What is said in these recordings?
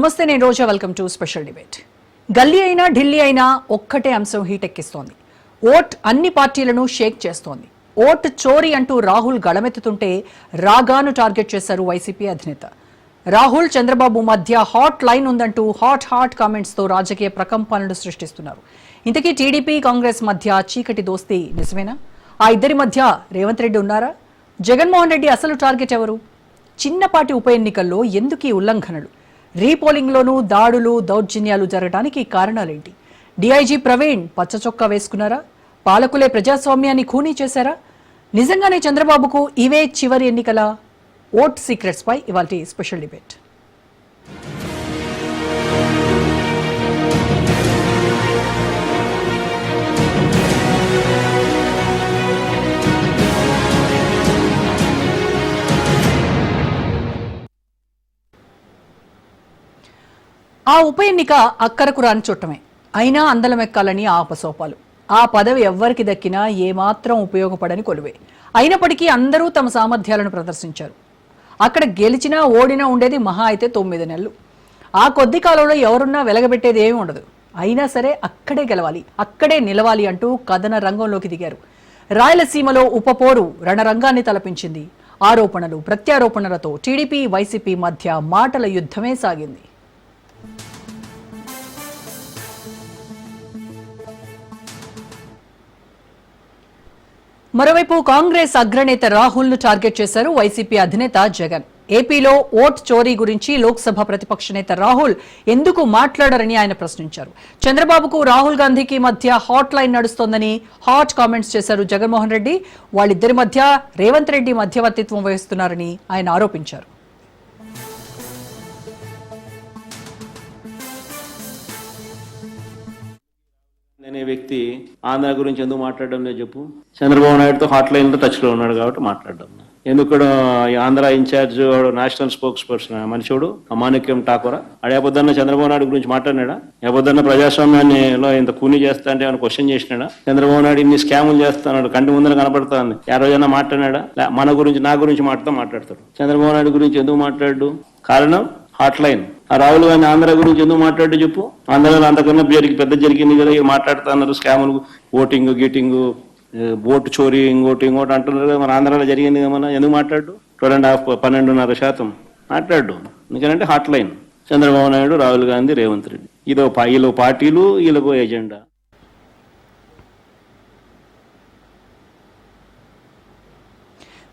నమస్తే, నేను Roja. Welcome to special debate. గల్లీ అయినా ఢిల్లీ అయినా ఒక్కటే అంశం హీటెక్కిస్తోంది. ఓట్ అన్ని పార్టీలను షేక్ చేస్తోంది. ఓట్ చోరీ అంటూ రాహుల్ గళమెత్తుతుంటే రాగాను టార్గెట్ చేశారు వైసీపీ అధినేత. రాహుల్ చంద్రబాబు మధ్య హాట్ లైన్ ఉందంటూ హాట్ కామెంట్స్ తో రాజకీయ ప్రకంపనలు సృష్టిస్తున్నారు. ఇంతకీ టీడీపీ కాంగ్రెస్ మధ్య చీకటి దోస్తీ నిజమేనా? ఆ ఇద్దరి మధ్య రేవంత్ రెడ్డి ఉన్నారా? జగన్మోహన్ రెడ్డి అసలు టార్గెట్ ఎవరు? చిన్నపాటి ఉప ఎన్నికల్లో ఎందుకు ఈ ఉల్లంఘనలు? రీపోలింగ్లోనూ దాడులు దౌర్జన్యాలు జరగడానికి కారణాలేంటి? డీఐజీ ప్రవీణ్ పచ్చచొక్కా వేసుకున్నారా? పాలకులే ప్రజాస్వామ్యాన్ని ఖూనీ చేశారా? నిజంగానే చంద్రబాబుకు ఇవే చివరి ఎన్నికల? ఓట్ సీక్రెట్స్ పై ఇవాల్టి స్పెషల్ డిబేట్. ఆ ఉప ఎన్నిక అక్కరకు రాని చుట్టమే, అయినా అందలమెక్కాలని ఆపసోపాలు. ఆ పదవి ఎవ్వరికి దక్కినా ఏమాత్రం ఉపయోగపడని కొలువే. అయినప్పటికీ అందరూ తమ సామర్థ్యాలను ప్రదర్శించారు. అక్కడ గెలిచినా ఓడినా ఉండేది మహా అయితే 9 నెలలు. ఆ కొద్ది కాలంలో ఎవరున్నా వెలగబెట్టేది ఏమీ ఉండదు. అయినా సరే అక్కడే గెలవాలి, అక్కడే నిలవాలి అంటూ కథన రంగంలోకి దిగారు. రాయలసీమలో ఉపపోరు రణరంగాన్ని తలపించింది. ఆరోపణలు ప్రత్యారోపణలతో టీడీపీ వైసీపీ మధ్య మాటల యుద్ధమే సాగింది. మరోవైపు కాంగ్రెస్ అగ్రనేత రాహుల్ ను టార్గెట్ చేశారు వైసీపీ అధినేత జగన్. ఏపీలో ఓట్ చోరీ గురించి లోక్సభ ప్రతిపక్ష నేత రాహుల్ ఎందుకు మాట్లాడరని ఆయన ప్రశ్నించారు. చంద్రబాబుకు రాహుల్ గాంధీకి మధ్య హాట్ లైన్ నడుస్తోందని హాట్ కామెంట్స్ చేశారు జగన్మోహన్ రెడ్డి. వాళ్ళిద్దరి మధ్య రేవంత్ రెడ్డి మధ్యవర్తిత్వం వహిస్తున్నారని ఆయన ఆరోపించారు. అనే వ్యక్తి ఆంధ్ర గురించి ఎందుకు మాట్లాడడం లేదు చెప్పు? చంద్రబాబు నాయుడుతో హాట్ లైన్ లో టచ్ లో ఉన్నాడు కాబట్టి మాట్లాడడం. ఎందుకు Andhra in charge national spokesperson మనిషిడు అమానిక్యం ఠాకూర్ అడేపొద్దున్న చంద్రబాబు నాయుడు గురించి మాట్లాడినాడా? ఏపొద్దున్న ప్రజాస్వామ్యాన్ని ఎంత కూనీ చేస్తా అంటే ఏమైనా క్వశ్చన్ చేసినాడా? చంద్రబాబు నాయుడు ఇన్ని స్కాములు చేస్తున్నాడు, కంటి ముందర కనపడుతుంది. ఏ రోజైనా మాట్లాడినాడా? మన గురించి నా గురించి మాట్లాడతాడు. చంద్రబాబు నాయుడు గురించి ఎందుకు మాట్లాడు? కారణం హాట్ లైన్. ఆ రాహుల్ గాంధీ ఆంధ్ర గురించి ఎందుకు మాట్లాడు చెప్పు? ఆంధ్రలో అంతకన్నా పెద్ద జరిగింది కదా, మాట్లాడుతున్నారు. స్కాములు, ఓటింగ్ గీటింగ్, ఓటు చోరీ, ఇంకోటి అంటున్నారు కదా. మన ఆంధ్రాలో జరిగింది కదా, మన ఎందుకు మాట్లాడు? 12.5% మాట్లాడు. ఎందుకంటే హాట్ లైన్ చంద్రబాబు నాయుడు, రాహుల్ గాంధీ, రేవంత్ రెడ్డి. వీళ్ళ పార్టీలు, వీళ్ళకు ఎజెండా.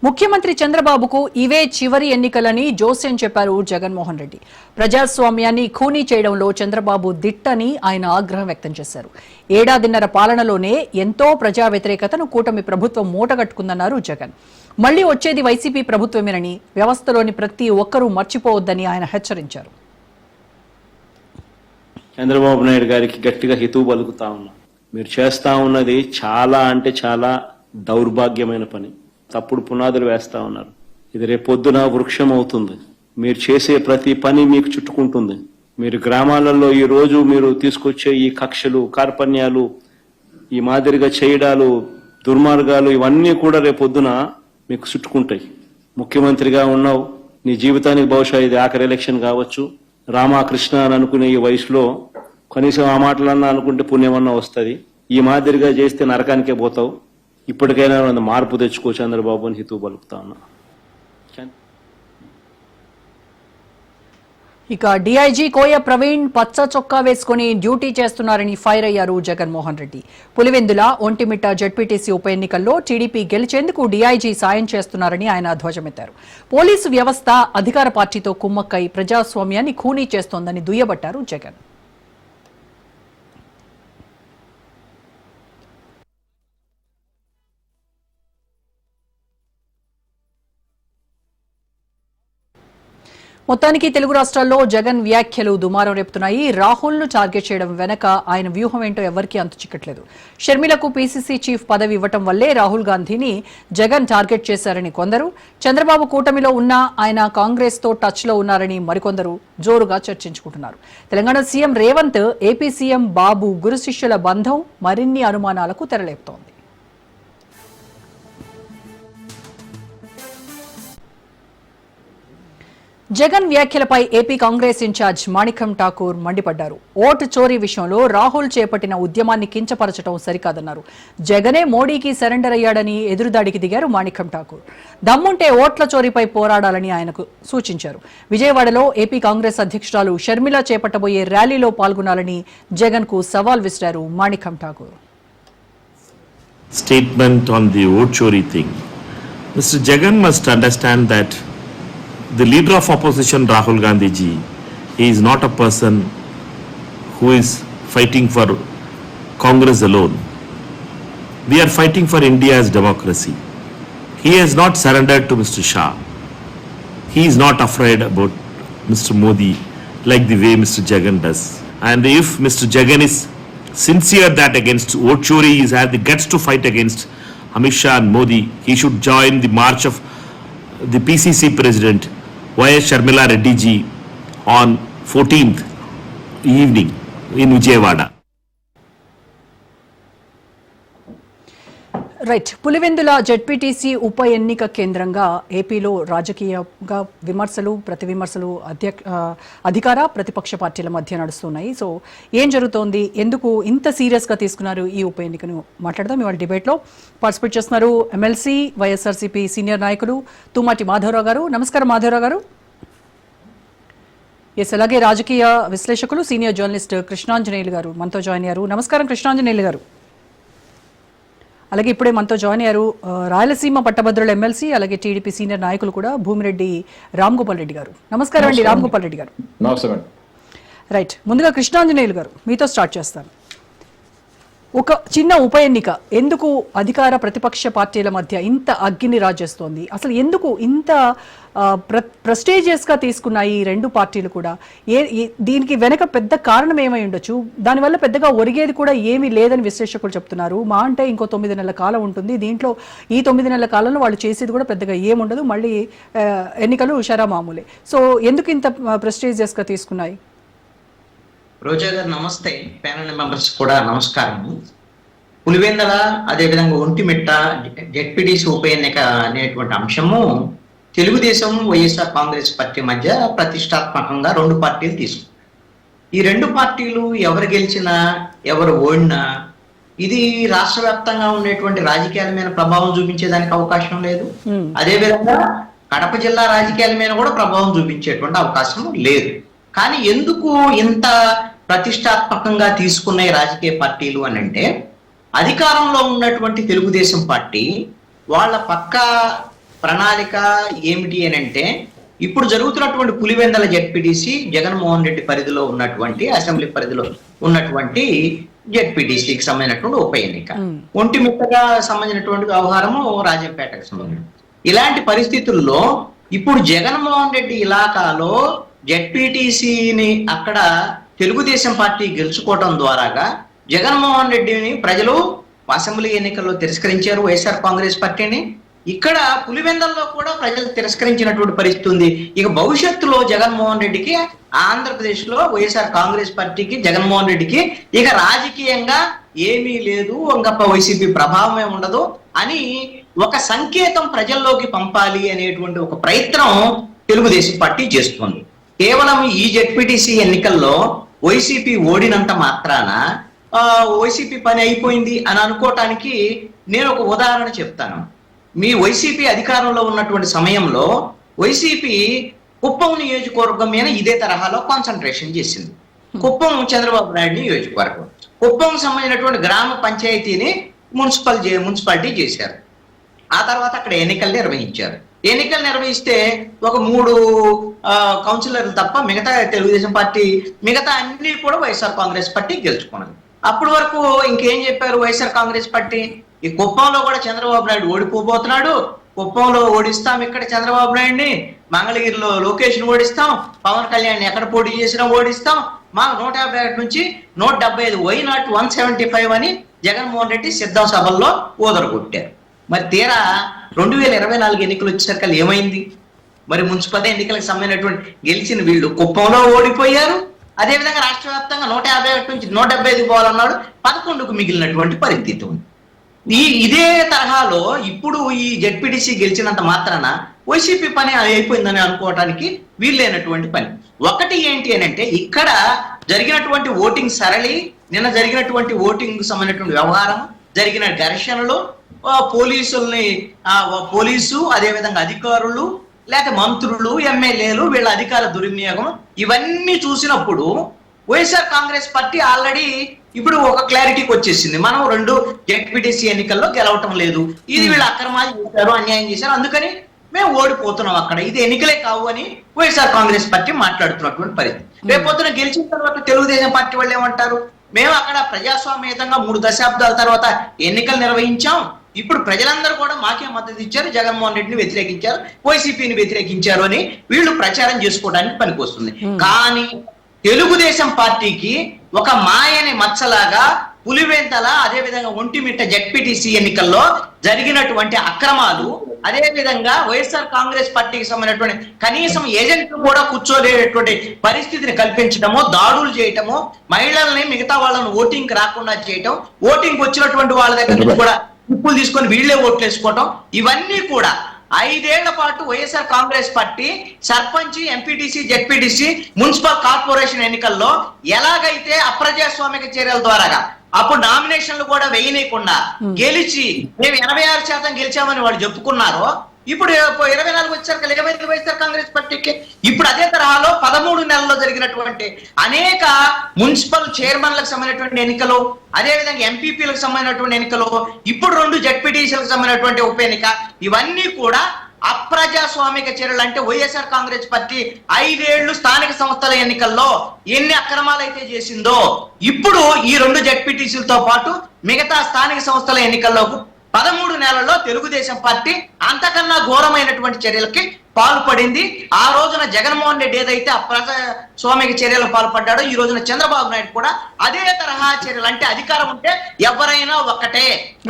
ముఖ్యమంత్రి చంద్రబాబుకు ఇవే చివరి ఎన్నికలని జోస్యం చెప్పారు జగన్మోహన్ రెడ్డి. ప్రజాస్వామ్యాన్ని ఖూనీ చేయడంలో చంద్రబాబు దిట్టని ఆయన ఆగ్రహం వ్యక్తం చేశారు. ఏడాదిన్నర పాలనలోనే ఎంతో ప్రజా వ్యతిరేకతను కూటమి ప్రభుత్వం మూటగట్టుకుందన్నారు జగన్. మళ్లీ వచ్చేది వైసీపీ ప్రభుత్వమేనని, వ్యవస్థలోని ప్రతి ఒక్కరూ మర్చిపోవద్దని ఆయన హెచ్చరించారు. చంద్రబాబు నాయుడు గారికి గట్టిగా హితవు పలుకుతా ఉన్నా, మీరు చేస్తా ఉన్నది చాలా అంటే చాలా దౌర్భాగ్యమైన పని. తప్పుడు పునాదులు వేస్తా ఉన్నారు. ఇది రేపొద్దున వృక్షం అవుతుంది. మీరు చేసే ప్రతి పని మీకు చుట్టుకుంటుంది. మీరు గ్రామాలలో ఈ రోజు మీరు తీసుకొచ్చే ఈ కక్షలు, కార్పణ్యాలు, ఈ మాదిరిగా చేయడాలు, దుర్మార్గాలు, ఇవన్నీ కూడా రేపొద్దున మీకు చుట్టుకుంటాయి. ముఖ్యమంత్రిగా ఉన్నావు, నీ జీవితానికి బహుశా ఇది ఆఖరి ఎలక్షన్ కావచ్చు. రామకృష్ణ అని అనుకునే ఈ వయసులో కనీసం ఆ మాటలన్నా అనుకుంటే పుణ్యమన్నా వస్తుంది. ఈ మాదిరిగా చేస్తే నరకానికే పోతావు. ఇప్పటికైనా మార్పు తెచ్చుకో చంద్రబాబు అని హితవు పలుకుతా ఉన్నా. ఇక డీఐజీ కోయ ప్రవీణ్ పచ్చ చొక్కా వేసుకుని డ్యూటీ చేస్తున్నారని ఫైర్ అయ్యారు జగన్మోహన్ రెడ్డి. పులివెందుల, ఒంటిమిట్ట జడ్పీటీసీ ఉప ఎన్నికల్లో టీడీపీ గెలిచేందుకు డీఐజీ సాయం చేస్తున్నారని ఆయన ధ్వజమెత్తారు. పోలీసు వ్యవస్థ అధికార పార్టీతో కుమ్మక్కై ప్రజాస్వామ్యాన్ని ఖూనీ చేస్తోందని దుయ్యబట్టారు జగన్. మొత్తానికి తెలుగు రాష్ట్రాల్లో జగన్ వ్యాఖ్యలు దుమారం రేపుతున్నాయి. రాహుల్ ను టార్గెట్ చేయడం వెనక ఆయన వ్యూహం ఏంటో ఎవరికీ అంతు చిక్కట్లేదు. షర్మిలకు పీసీసీ చీఫ్ పదవి ఇవ్వటం వల్లే రాహుల్ గాంధీని జగన్ టార్గెట్ చేశారని కొందరు, చంద్రబాబు కూటమిలో ఉన్నా ఆయన కాంగ్రెస్ తో టచ్ లో ఉన్నారని మరికొందరు జోరుగా చర్చించుకుంటున్నారు. Telangana CM Revanth, AP CM Babu గురు శిష్యుల బంధం మరిన్ని అనుమానాలకు తెరలేపుతోంది. జగన్ వ్యాఖ్యలపై ఏపీ కాంగ్రెస్ ఇన్ఛార్జ్ మాణిక్యం ఠాకూర్ మండిపడ్డారు. ఓటు చోరీ విషయంలో రాహుల్ చేపట్టిన ఉద్యమాన్ని కించపరచడం సరికాదన్నారు. జగనే మోడీకి సరెండర్ అయ్యాడని ఎదురుదాడికి దిగారు మాణిక్యం ఠాకూర్. దమ్ముంటే ఓట్ల చోరీపై పోరాడాలని ఆయనకు సూచించారు. విజయవాడలో ఏపీ కాంగ్రెస్ అధ్యక్షురాలు షర్మిల చేపట్టబోయే ర్యాలీలో పాల్గొనాలని జగన్ కు సవాల్ విసిరారు మాణిక్యం Thakur. Statement on the vote chori thing. Mr. Jagan must understand that the leader of opposition, Rahul Gandhi ji, he is not a person who is fighting for Congress alone. We are fighting for India's democracy. He has not surrendered to Mr. Shah. He is not afraid about Mr. Modi like the way Mr. Jagan does. And if Mr. Jagan is sincere that against vote chori, he has the guts to fight against Amit Shah and Modi, he should join the march of the PCC President Y.S. Sharmila Reddy ji on 14th evening in Vijayawada. Right. Pulivendula ZPTC ఉప ఎన్నిక కేంద్రంగా ఏపీలో రాజకీయంగా విమర్శలు ప్రతి విమర్శలు అధికార ప్రతిపక్ష పార్టీల మధ్య నడుస్తున్నాయి. సో ఏం జరుగుతోంది, ఎందుకు ఇంత సీరియస్గా తీసుకున్నారు ఈ ఉప ఎన్నికను మాట్లాడదాం. ఇవాళ డిబేట్లో పార్టిసిపేట్ చేస్తున్నారు ఎమ్మెల్సీ వైఎస్ఆర్సీపీ సీనియర్ నాయకులు తుమ్మటి మాధవరావు గారు. నమస్కారం మాధవరావు గారు. ఎస్, అలాగే రాజకీయ విశ్లేషకులు సీనియర్ జర్నలిస్ట్ కృష్ణాంజనేయులు గారు మనతో జాయిన్ అయ్యారు. నమస్కారం కృష్ణాంజనేయులు గారు. అలాగే ఇప్పుడే మనతో జాయిన్ అయ్యారు రాయలసీమ పట్టభద్రుల ఎమ్మెల్సీ అలాగే టీడీపీ సీనియర్ నాయకులు కూడా భూమిరెడ్డి రామ్గోపాల్ రెడ్డి గారు. నమస్కారం అండి రామ్గోపాల్ రెడ్డి గారు. రైట్, ముందుగా కృష్ణాంజనేయులు గారు మీతో స్టార్ట్ చేస్తాను. ఒక చిన్న ఉప ఎన్నిక ఎందుకు అధికార ప్రతిపక్ష పార్టీల మధ్య ఇంత అగ్గిని రాజేస్తోంది? అసలు ఎందుకు ఇంత ప్రెస్టీజియస్గా తీసుకున్నాయి ఈ రెండు పార్టీలు కూడా? దీనికి వెనక పెద్ద కారణం ఏమై ఉండొచ్చు? దానివల్ల పెద్దగా ఒరిగేది కూడా ఏమీ లేదని విశ్లేషకులు చెప్తున్నారు. మా అంటే ఇంకో 9 నెలల కాలం ఉంటుంది. దీంట్లో ఈ 9 నెలల కాలంలో వాళ్ళు చేసేది కూడా పెద్దగా ఏముండదు. మళ్ళీ ఎన్నికలు షరా మామూలే. సో ఎందుకు ఇంత ప్రెస్టీజియస్గా తీసుకున్నాయి? రోజా గారు నమస్తే, ప్యానల్ మెంబర్స్ కూడా నమస్కారం. పులివెందల అదేవిధంగా ఒంటిమిట్ట జెడ్పీటీసీ ఉప ఎన్నిక అనేటువంటి అంశము తెలుగుదేశం వైఎస్ఆర్ కాంగ్రెస్ పార్టీ మధ్య ప్రతిష్టాత్మకంగా రెండు పార్టీలు తీసుకున్నారు. ఈ రెండు పార్టీలు ఎవరు గెలిచినా ఎవరు ఓడినా ఇది రాష్ట్ర వ్యాప్తంగా ఉండేటువంటి రాజకీయాల మీద ప్రభావం చూపించేదానికి అవకాశం లేదు. అదేవిధంగా కడప జిల్లా రాజకీయాల మీద కూడా ప్రభావం చూపించేటువంటి అవకాశం లేదు. కానీ ఎందుకు ఇంత ప్రతిష్టాత్మకంగా తీసుకున్న రాజకీయ పార్టీలు అని అంటే, అధికారంలో ఉన్నటువంటి తెలుగుదేశం పార్టీ వాళ్ళ పక్క ప్రణాళిక ఏమిటి అని అంటే, ఇప్పుడు జరుగుతున్నటువంటి పులివెందల జెడ్పీటీసీ జగన్మోహన్ రెడ్డి పరిధిలో ఉన్నటువంటి అసెంబ్లీ పరిధిలో ఉన్నటువంటి జెడ్పీటీసీకి సంబంధించినటువంటి ఉప ఎన్నిక, ఒంటిమిట్టగా సంబంధించినటువంటి వ్యవహారము రాజంపేటకు సంబంధించి. ఇలాంటి పరిస్థితుల్లో ఇప్పుడు జగన్మోహన్ రెడ్డి ఇలాకాలో జెడ్పీటీసీని అక్కడ తెలుగుదేశం పార్టీ గెలుచుకోవడం ద్వారాగా జగన్మోహన్ రెడ్డిని ప్రజలు అసెంబ్లీ ఎన్నికల్లో తిరస్కరించారు, వైఎస్ఆర్ కాంగ్రెస్ పార్టీని. ఇక్కడ పులివెందల్లో కూడా ప్రజలు తిరస్కరించినటువంటి పరిస్థితి ఉంది. ఇక భవిష్యత్తులో జగన్మోహన్ రెడ్డికి ఆంధ్రప్రదేశ్ లో వైఎస్ఆర్ కాంగ్రెస్ పార్టీకి జగన్మోహన్ రెడ్డికి ఇక రాజకీయంగా ఏమీ లేదు, ఇంకా వైసీపీ ప్రభావమే ఉండదు అని ఒక సంకేతం ప్రజల్లోకి పంపాలి అనేటువంటి ఒక ప్రయత్నం తెలుగుదేశం పార్టీ చేస్తుంది. కేవలం ఈ జెడ్పీటీసీ ఎన్నికల్లో వైసీపీ ఓడినంత మాత్రాన వైసీపీ పని అయిపోయింది అని అనుకోవటానికి నేను ఒక ఉదాహరణ చెప్తాను. మీ వైసీపీ అధికారంలో ఉన్నటువంటి సమయంలో వైసీపీ కుప్పం నియోజకవర్గం మీద ఇదే తరహాలో కాన్సన్ట్రేషన్ చేసింది. కుప్పం చంద్రబాబు నాయుడు నియోజకవర్గం, కుప్పం సంబంధించినటువంటి గ్రామ పంచాయతీని మున్సిపాలిటీ చేశారు. ఆ తర్వాత అక్కడ ఎన్నికలు నిర్వహించారు. ఎన్నికలు నిర్వహిస్తే ఒక 3 కౌన్సిలర్లు తప్ప మిగతా తెలుగుదేశం పార్టీ మిగతా అన్ని కూడా వైఎస్ఆర్ కాంగ్రెస్ పార్టీ గెలుచుకున్నది. అప్పటి వరకు ఇంకేం చెప్పారు వైఎస్ఆర్ కాంగ్రెస్ పార్టీ? ఈ కుప్పంలో కూడా చంద్రబాబు నాయుడు ఓడిపోబోతున్నాడు, కుప్పంలో ఓడిస్తాం ఇక్కడ చంద్రబాబు నాయుడిని, మంగళగిరిలో లోకేష్ ని ఓడిస్తాం, పవన్ కళ్యాణ్ ఎక్కడ పోటీ చేసినా ఓడిస్తాం, మాకు 151 నుంచి 175 వై నాట్ 175 అని జగన్మోహన్ రెడ్డి సిద్ధం సభల్లో ఓదరగొట్టారు. మరి తీరా 2024 ఎన్నికలు వచ్చేసరికి ఏమైంది? మరి మున్సిపల్ ఎన్నికలకు సంబంధించినటువంటి గెలిచిన వీళ్ళు కుప్పంలో ఓడిపోయారు. అదేవిధంగా రాష్ట్ర వ్యాప్తంగా 151 నుంచి 175 పోవాలన్నాడు, 11కు మిగిలినటువంటి పరిస్థితి ఉంది. ఇదే తరహాలో ఇప్పుడు ఈ జెడ్పీటీసీ గెలిచినంత మాత్రాన వైసీపీ పని అయిపోయిందని అనుకోవటానికి వీల్లేనటువంటి పని. ఒకటి ఏంటి అని అంటే, ఇక్కడ జరిగినటువంటి ఓటింగ్ సరళి, నిన్న జరిగినటువంటి ఓటింగ్ సంబంధించినటువంటి వ్యవహారం, జరిగిన ఘర్షణలు, పోలీసు అదేవిధంగా అధికారులు లేక మంత్రులు, ఎమ్మెల్యేలు వీళ్ళ అధికార దుర్వినియోగం ఇవన్నీ చూసినప్పుడు వైఎస్ఆర్ కాంగ్రెస్ పార్టీ ఆల్రెడీ ఇప్పుడు ఒక క్లారిటీకి వచ్చేసింది. మనం 2 జెడ్పీటీసీ ఎన్నికల్లో గెలవటం లేదు, ఇది వీళ్ళు అక్రమాలు చేశారు, అన్యాయం చేశారు, అందుకని మేము ఓడిపోతున్నాం అక్కడ, ఇది ఎన్నికలే కావు అని వైఎస్ఆర్ కాంగ్రెస్ పార్టీ మాట్లాడుతున్నటువంటి పరిస్థితి. రేపొద్దున గెలిచిన తర్వాత తెలుగుదేశం పార్టీ వాళ్ళు ఏమంటారు, మేము అక్కడ ప్రజాస్వామ్యతంగా 3 దశాబ్దాల తర్వాత ఎన్నికలు నిర్వహించాం, ఇప్పుడు ప్రజలందరూ కూడా మాకే మద్దతు ఇచ్చారు, జగన్మోహన్ రెడ్డిని వ్యతిరేకించారు, వైసీపీని వ్యతిరేకించారు అని వీళ్ళు ప్రచారం చేసుకోవడానికి పనికొస్తుంది. కానీ తెలుగుదేశం పార్టీకి ఒక మాయని మచ్చలాగా పులివెంతల అదేవిధంగా ఒంటిమిట్ట జెడ్పీటీసీ ఎన్నికల్లో జరిగినటువంటి అక్రమాలు, అదే విధంగా వైఎస్ఆర్ కాంగ్రెస్ పార్టీకి సంబంధించినటువంటి కనీసం ఏజెంట్లు కూడా కూర్చోలేనటువంటి పరిస్థితిని కల్పించడమో, దాడులు చేయటమో, మహిళల్ని మిగతా వాళ్ళని ఓటింగ్ రాకుండా చేయటం, ఓటింగ్ వచ్చినటువంటి వాళ్ళ దగ్గర నుంచి కూడా ఉప్పులు తీసుకొని వీళ్లే ఓట్లు వేసుకోవటం, ఇవన్నీ కూడా 5 ఏళ్ల పాటు YSR Congress party sarpanch, MPTC, ZPTC, municipal corporation ఎన్నికల్లో ఎలాగైతే అప్రజాస్వామిక చర్యల ద్వారాగా అప్పుడు నామినేషన్లు కూడా వేయనీయకుండా గెలిచి మేము 86% గెలిచామని వాళ్ళు చెప్పుకున్నారో, ఇప్పుడు 24 వచ్చారు ఏమైంది వైఎస్ఆర్ కాంగ్రెస్ పార్టీకి? ఇప్పుడు అదే తరహాలో 13 నెలల్లో జరిగినటువంటి అనేక మున్సిపల్ చైర్మన్లకు సంబంధించినటువంటి ఎన్నికలు, అదేవిధంగా ఎంపీపీలకు సంబంధించినటువంటి ఎన్నికలు, ఇప్పుడు 2 జెడ్పీటీసీలకు సంబంధించినటువంటి ఉప ఎన్నిక, ఇవన్నీ కూడా అప్రజాస్వామిక చర్యలు. అంటే వైఎస్ఆర్ కాంగ్రెస్ పార్టీ 5 ఏళ్లు స్థానిక సంస్థల ఎన్నికల్లో ఎన్ని అక్రమాలు అయితే చేసిందో, ఇప్పుడు ఈ 2 జెడ్పీటీసీలతో పాటు మిగతా స్థానిక సంస్థల ఎన్నికల్లో 13 నెలల్లో తెలుగుదేశం పార్టీ అంతకన్నా ఘోరమైనటువంటి చర్యలకి పాల్పడింది. ఆ రోజున జగన్మోహన్ రెడ్డి ఏదైతే అప్రజాస్వామిక చర్యలకు పాల్పడ్డాడో, ఈ రోజున చంద్రబాబు నాయుడు కూడా అదే తరహా చర్యలు, అంటే అధికారం ఉంటే ఎవరైనా ఒక్కటే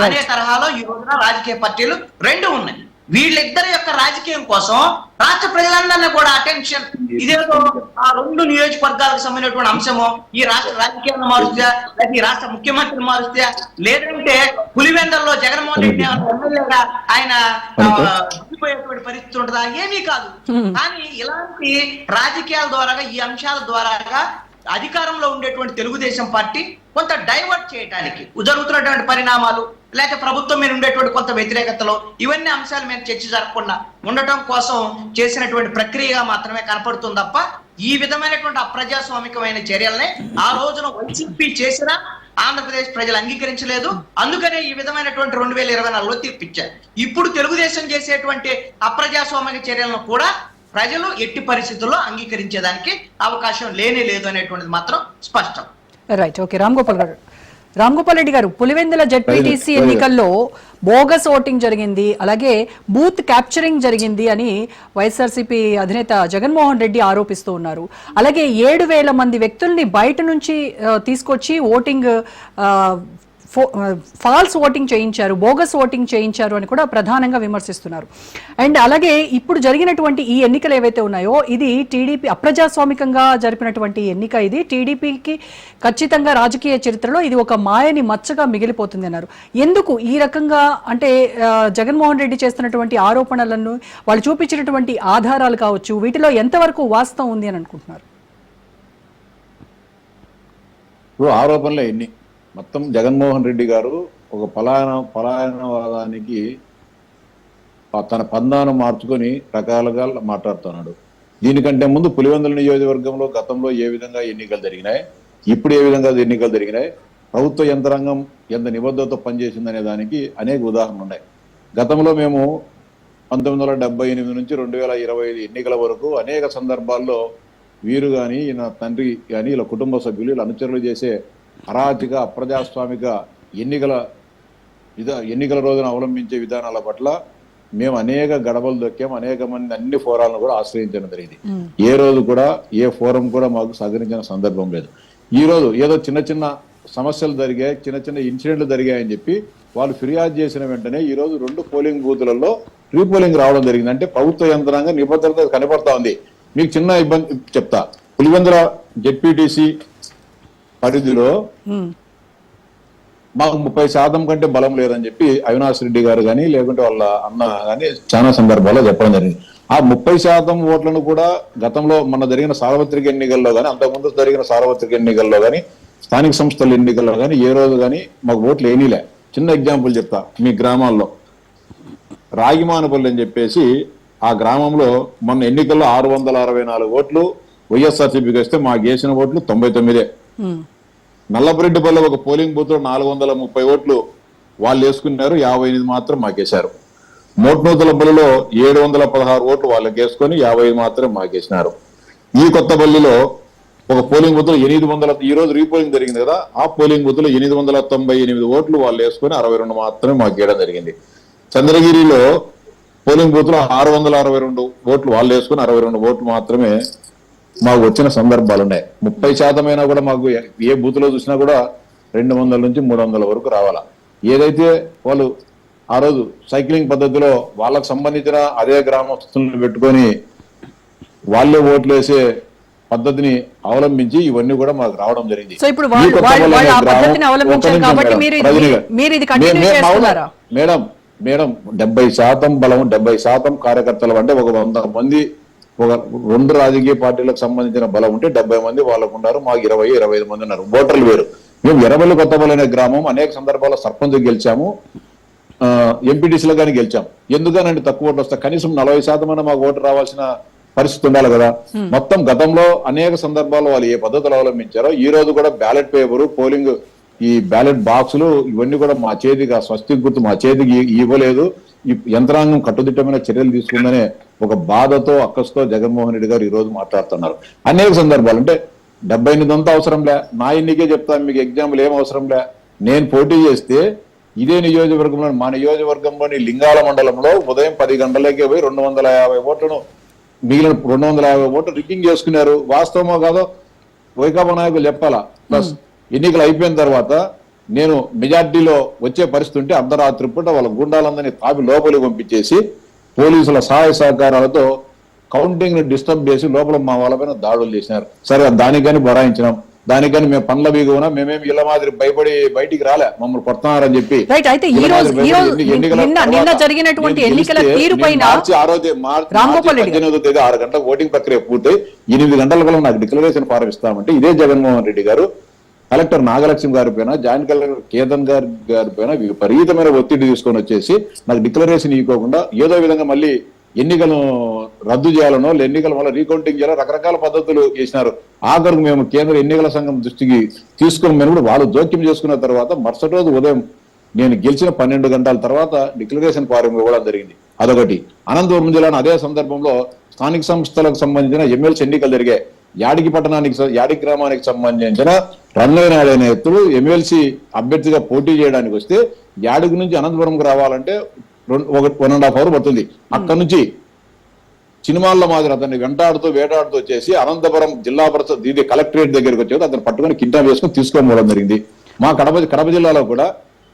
అనే తరహాలో ఈ రోజున రాజకీయ పార్టీలు 2 ఉన్నాయి. వీళ్ళిద్దరి యొక్క రాజకీయం కోసం రాష్ట్ర ప్రజలందరినీ కూడా అటెన్షన్, ఇదేదో ఆ 2 నియోజకవర్గాలకు సంబంధించినటువంటి అంశము ఈ రాష్ట్ర రాజకీయాన్ని మారుస్తా, లేదా ఈ రాష్ట్ర ముఖ్యమంత్రిని మారుస్తా, లేదంటే పులివెందల్లో జగన్మోహన్ రెడ్డి ఎమ్మెల్యేగా ఆయన దిగిపోయేటువంటి పరిస్థితి ఉంటుందా? ఏమీ కాదు. కానీ ఇలాంటి రాజకీయాల ద్వారాగా, ఈ అంశాల ద్వారాగా అధికారంలో ఉండేటువంటి తెలుగుదేశం పార్టీ కొంత డైవర్ట్ చేయడానికి జరుగుతున్నటువంటి పరిణామాలు, లేక ప్రభుత్వం మీద ఉండేటువంటి కొంత వ్యతిరేకతలో, ఇవన్నీ అంశాల మీద చర్చ జరగకుండా ఉండటం కోసం చేసినటువంటి ప్రక్రియగా మాత్రమే కనపడుతుంది తప్ప ఈ విధమైనటువంటి అప్రజాస్వామికమైన చర్యల్ని ఆ రోజున వైసీపీ చేసినా ఆంధ్రప్రదేశ్ ప్రజలు అంగీకరించలేదు. అందుకనే ఈ విధమైనటువంటి 2024లో తీర్పిచ్చారు. ఇప్పుడు తెలుగుదేశం చేసేటువంటి అప్రజాస్వామిక చర్యలను కూడా ప్రజలు ఎట్టి పరిస్థితుల్లో అంగీకరించేదానికి అవకాశం లేదు అనేటువంటిది మాత్రం స్పష్టం. Right, okay. రామ్గోపాల్ రెడ్డి గారు, పులివెందుల జెడ్పీటీసీ ఎన్నికల్లో బోగస్ ఓటింగ్ జరిగింది, అలాగే బూత్ క్యాప్చరింగ్ జరిగింది అని వైఎస్ఆర్సీపీ అధినేత జగన్మోహన్ రెడ్డి ఆరోపిస్తూ ఉన్నారు. అలాగే 7,000 మంది వ్యక్తుల్ని బయట నుంచి తీసుకొచ్చి ఓటింగ్ ఫాల్స్ ఓటింగ్ చేయించారు, బోగస్ ఓటింగ్ చేయించారు అని కూడా ప్రధానంగా విమర్శిస్తున్నారు. అండ్ అలాగే ఇప్పుడు జరిగినటువంటి ఈ ఎన్నికలు ఏవైతే ఉన్నాయో, ఇది టీడీపీ అప్రజాస్వామికంగా జరిపినటువంటి ఎన్నిక. ఇది టీడీపీకి ఖచ్చితంగా రాజకీయ చరిత్రలో ఇది ఒక మాయని మచ్చగా మిగిలిపోతుంది అన్నారు. ఎందుకు ఈ రకంగా, అంటే జగన్మోహన్ రెడ్డి చేస్తున్నటువంటి ఆరోపణలను, వాళ్ళు చూపించినటువంటి ఆధారాలు కావచ్చు, వీటిలో ఎంతవరకు వాస్తవం ఉంది అని అనుకుంటున్నారు? ఆరోపణలే ఎన్ని మొత్తం జగన్మోహన్ రెడ్డి గారు ఒక పలాయనవాదానికి తన పందాను మార్చుకొని రకాలుగా మాట్లాడుతున్నాడు. దీనికంటే ముందు పులివెందుల నియోజకవర్గంలో గతంలో ఏ విధంగా ఎన్నికలు జరిగినాయి, ఇప్పుడు ఏ విధంగా ఎన్నికలు జరిగినాయి, ప్రభుత్వ యంత్రాంగం ఎంత నిబద్ధతతో పనిచేసిందనే దానికి అనేక ఉదాహరణలు ఉన్నాయి. గతంలో మేము 1978 నుంచి 2025 ఎన్నికల వరకు అనేక సందర్భాల్లో వీరు కానీ, ఈయన తండ్రి కానీ, ఇలా కుటుంబ సభ్యులు, ఇలా అనుచరులు చేసే అరాచక అప్రజాస్వామిక ఎన్నికల రోజున అవలంబించే విధానాల పట్ల మేము అనేక గడపలు దొక్కాం, అనేక మంది అన్ని ఫోరాలను కూడా ఆశ్రయించడం జరిగింది. ఏ రోజు కూడా ఏ ఫోరం కూడా మాకు సహకరించిన సందర్భం లేదు. ఈ రోజు ఏదో చిన్న చిన్న సమస్యలు జరిగాయి, చిన్న చిన్న ఇన్సిడెంట్లు జరిగాయని చెప్పి వాళ్ళు ఫిర్యాదు చేసిన వెంటనే ఈ రోజు 2 పోలింగ్ బూతులలో రీపోలింగ్ రావడం జరిగింది. అంటే ప్రభుత్వ యంత్రాంగం నిబద్ధత కనపడతా ఉంది. మీకు చిన్న ఇబ్బంది చెప్తా. పులివెందుల జెడ్పీటీసీ పరిధిలో మాకు 30% కంటే బలం లేదని చెప్పి అవినాష్ రెడ్డి గారు కానీ లేకుంటే వాళ్ళ అన్న కానీ చాలా సందర్భాల్లో చెప్పడం జరిగింది. ఆ 30% ఓట్లను కూడా గతంలో మొన్న జరిగిన సార్వత్రిక ఎన్నికల్లో కానీ అంతకుముందు జరిగిన సార్వత్రిక ఎన్నికల్లో కానీ స్థానిక సంస్థల ఎన్నికల్లో కానీ ఏ రోజు కానీ మాకు ఓట్లు ఏనీలే. చిన్న ఎగ్జాంపుల్ చెప్తా. మీ గ్రామాల్లో రాగిమానపల్లి అని చెప్పేసి ఆ గ్రామంలో మొన్న ఎన్నికల్లో 664 ఓట్లు వైఎస్ఆర్సీపీకి వస్తే మాకు వేసిన ఓట్లు 99. నల్లపురెడ్డిపల్లి ఒక పోలింగ్ బూత్ లో 430 ఓట్లు వాళ్ళు వేసుకున్నారు, 58 మాత్రం మాకేశారు. మోట్నూతలపల్లిలో 716 ఓట్లు వాళ్ళకి వేసుకొని 55 మాత్రం మాకేసినారు. ఈ కొత్తపల్లిలో ఒక పోలింగ్ బూత్ లో 800, ఈ రోజు రీపోలింగ్ జరిగింది కదా, ఆ పోలింగ్ బూత్ లో 898 ఓట్లు వాళ్ళు వేసుకొని 62 మాత్రమే మాకు వేయడం జరిగింది. చంద్రగిరిలో పోలింగ్ బూత్ లో 662 ఓట్లు వాళ్ళు వేసుకొని 62 ఓట్లు మాత్రమే మాకు వచ్చిన సందర్భాలు ఉన్నాయి. 30% అయినా కూడా మాకు ఏ బూత్ లో చూసినా కూడా 200 నుంచి 300 వరకు రావాలా. ఏదైతే వాళ్ళు ఆ రోజు సైక్లింగ్ పద్ధతిలో వాళ్ళకు సంబంధించిన అదే గ్రామస్తులను పెట్టుకొని వాళ్ళే ఓట్లు వేసే పద్ధతిని అవలంబించి ఇవన్నీ కూడా మాకు రావడం జరిగింది. మేడం 70% బలం, 70% కార్యకర్తలు అంటే ఒక 100 మంది, ఒక 2 రాజకీయ పార్టీలకు సంబంధించిన బలం ఉంటే 70 మంది వాళ్ళకు ఉన్నారు. మాకు 20-25 మంది ఉన్నారు. ఓటర్లు వేరు. మేము ఎర్రబెల్లి కొత్తపల్లి అనే గ్రామం అనేక సందర్భాల్లో సర్పంచ్ గెలిచాము, ఎంపీటీసీలో కానీ గెలిచాము. ఎందుకనంటే తక్కువ ఓట్లు వస్తాయి. కనీసం 40% అన్న మాకు ఓటు రావాల్సిన పరిస్థితి ఉండాలి కదా. మొత్తం గతంలో అనేక సందర్భాల్లో వాళ్ళు ఏ పద్ధతులు అవలంబించారో ఈ రోజు కూడా బ్యాలెట్ పేపరు, పోలింగ్ ఈ బ్యాలెట్ బాక్సులు ఇవన్నీ కూడా మా చేతికి, ఆ స్వస్తిక్ గుర్తు మా చేతికి ఇవ్వలేదు. ఈ యంత్రాంగం కట్టుదిట్టమైన చర్యలు తీసుకుందనే ఒక బాధతో, అక్కస్తో జగన్మోహన్ రెడ్డి గారు ఈ రోజు మాట్లాడుతున్నారు. అనేక సందర్భాలు అంటే 78 అవసరంలే, నా ఎన్నికే చెప్తాను మీకు ఎగ్జాంపుల్ ఏం అవసరంలే. నేను పోటీ చేస్తే ఇదే నియోజకవర్గంలో, మా నియోజకవర్గంలోని లింగాల మండలంలో ఉదయం 10 గంటలకే పోయి 250 ఓట్లను, మిగిలిన 250 ఓట్లు రిగ్గింగ్ చేసుకున్నారు. వాస్తవమో కాదో వైకాపా నాయకులు చెప్పాలా. ప్లస్ ఎన్నికలు అయిపోయిన తర్వాత నేను మెజార్టీలో వచ్చే పరిస్థితి ఉంటే అర్ధరాత్రి పూట వాళ్ళ గుండాలందరినీ తాపి లోపలికి పంపించేసి పోలీసుల సహాయ సహకారాలతో కౌంటింగ్ ని డిస్టర్బ్ చేసి లోపల మా వాళ్ళపైన దాడులు చేసినారు. సరే దానికని బరాయించినాం, దానికని మేము పండ్ల బీగునా మేమేమి ఇళ్ళ మాదిరి భయపడి బయటికి రాలే, మమ్మల్ని కొడుతున్నారని చెప్పి. మార్చి 6 గంటలకు ఓటింగ్ ప్రక్రియ పూర్తయి 8 గంటల కల్లా నాకు డిక్లరేషన్ ఫారం ఇస్తామంటే ఇదే జగన్మోహన్ రెడ్డి గారు కలెక్టర్ నాగలక్ష్మి గారి పైన, జాయింట్ కలెక్టర్ కేతన్ గారి పైన విపరీతమైన ఒత్తిడి తీసుకొని వచ్చేసి నాకు డిక్లరేషన్ ఇవ్వకుండా ఏదో విధంగా మళ్ళీ ఎన్నికలను రద్దు చేయాలనో, ఎన్నికల వల్ల రీకౌంటింగ్ చేయాలో రకరకాల పద్ధతులు చేసినారు. ఆఖరికి మేము కేంద్ర ఎన్నికల సంఘం దృష్టికి తీసుకుని మేము కూడా వాళ్ళు జోక్యం చేసుకున్న తర్వాత మరుసటి రోజు ఉదయం నేను గెలిచిన 12 గంటల తర్వాత డిక్లరేషన్ ఫారం ఇవ్వడం జరిగింది. అదొకటి. అనంతపురం జిల్లాను అదే సందర్భంలో స్థానిక సంస్థలకు సంబంధించిన ఎమ్మెల్సీ ఎన్నికలు జరిగాయి. యాడికి గ్రామానికి సంబంధించిన రంగనాయుడు అనే వ్యక్తులు ఎమ్మెల్సీ అభ్యర్థిగా పోటీ చేయడానికి వస్తే యాడికి నుంచి అనంతపురంకు రావాలంటే 1.5 అవర్ పడుతుంది. అక్కడి నుంచి సినిమాల్లో మాదిరి అతన్ని వేటాడుతూ వచ్చేసి అనంతపురం జిల్లా పరిషత్ ఇది కలెక్టరేట్ దగ్గరికి వచ్చేది అతను పట్టుకొని కిడ్నాప్ చేసుకుని తీసుకోవడం జరిగింది. మా కడప జిల్లాలో కూడా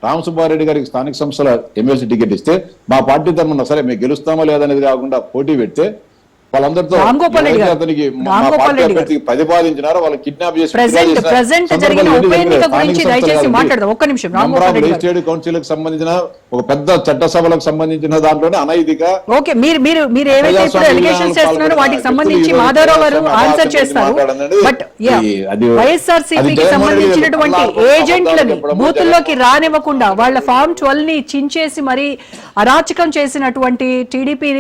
రామసుబ్బారెడ్డి గారికి స్థానిక సంస్థల ఎమ్మెల్సీ టికెట్ ఇస్తే మా పార్టీ తరఫున సరే మేము గెలుస్తామా లేదనేది కాకుండా పోటీ పెడితే వాళ్ళందరితో అతనికి మా పార్టీ అభ్యర్థికి ప్రతిపాదించినారో వాళ్ళు కిడ్నాప్ చేసి రిజిస్టర్డ్ కౌన్సిల్ కి సంబంధించిన ఒక పెద్ద చట్టసభలకు సంబంధించిన దాంట్లోనే అనైతిక ఏజెంట్లని బూతుల్లోకి రానివ్వకుండా వాళ్ళ ఫామ్ 12 ని చించేసి మరి అరాచకం చేసినటువంటి టీడీపీ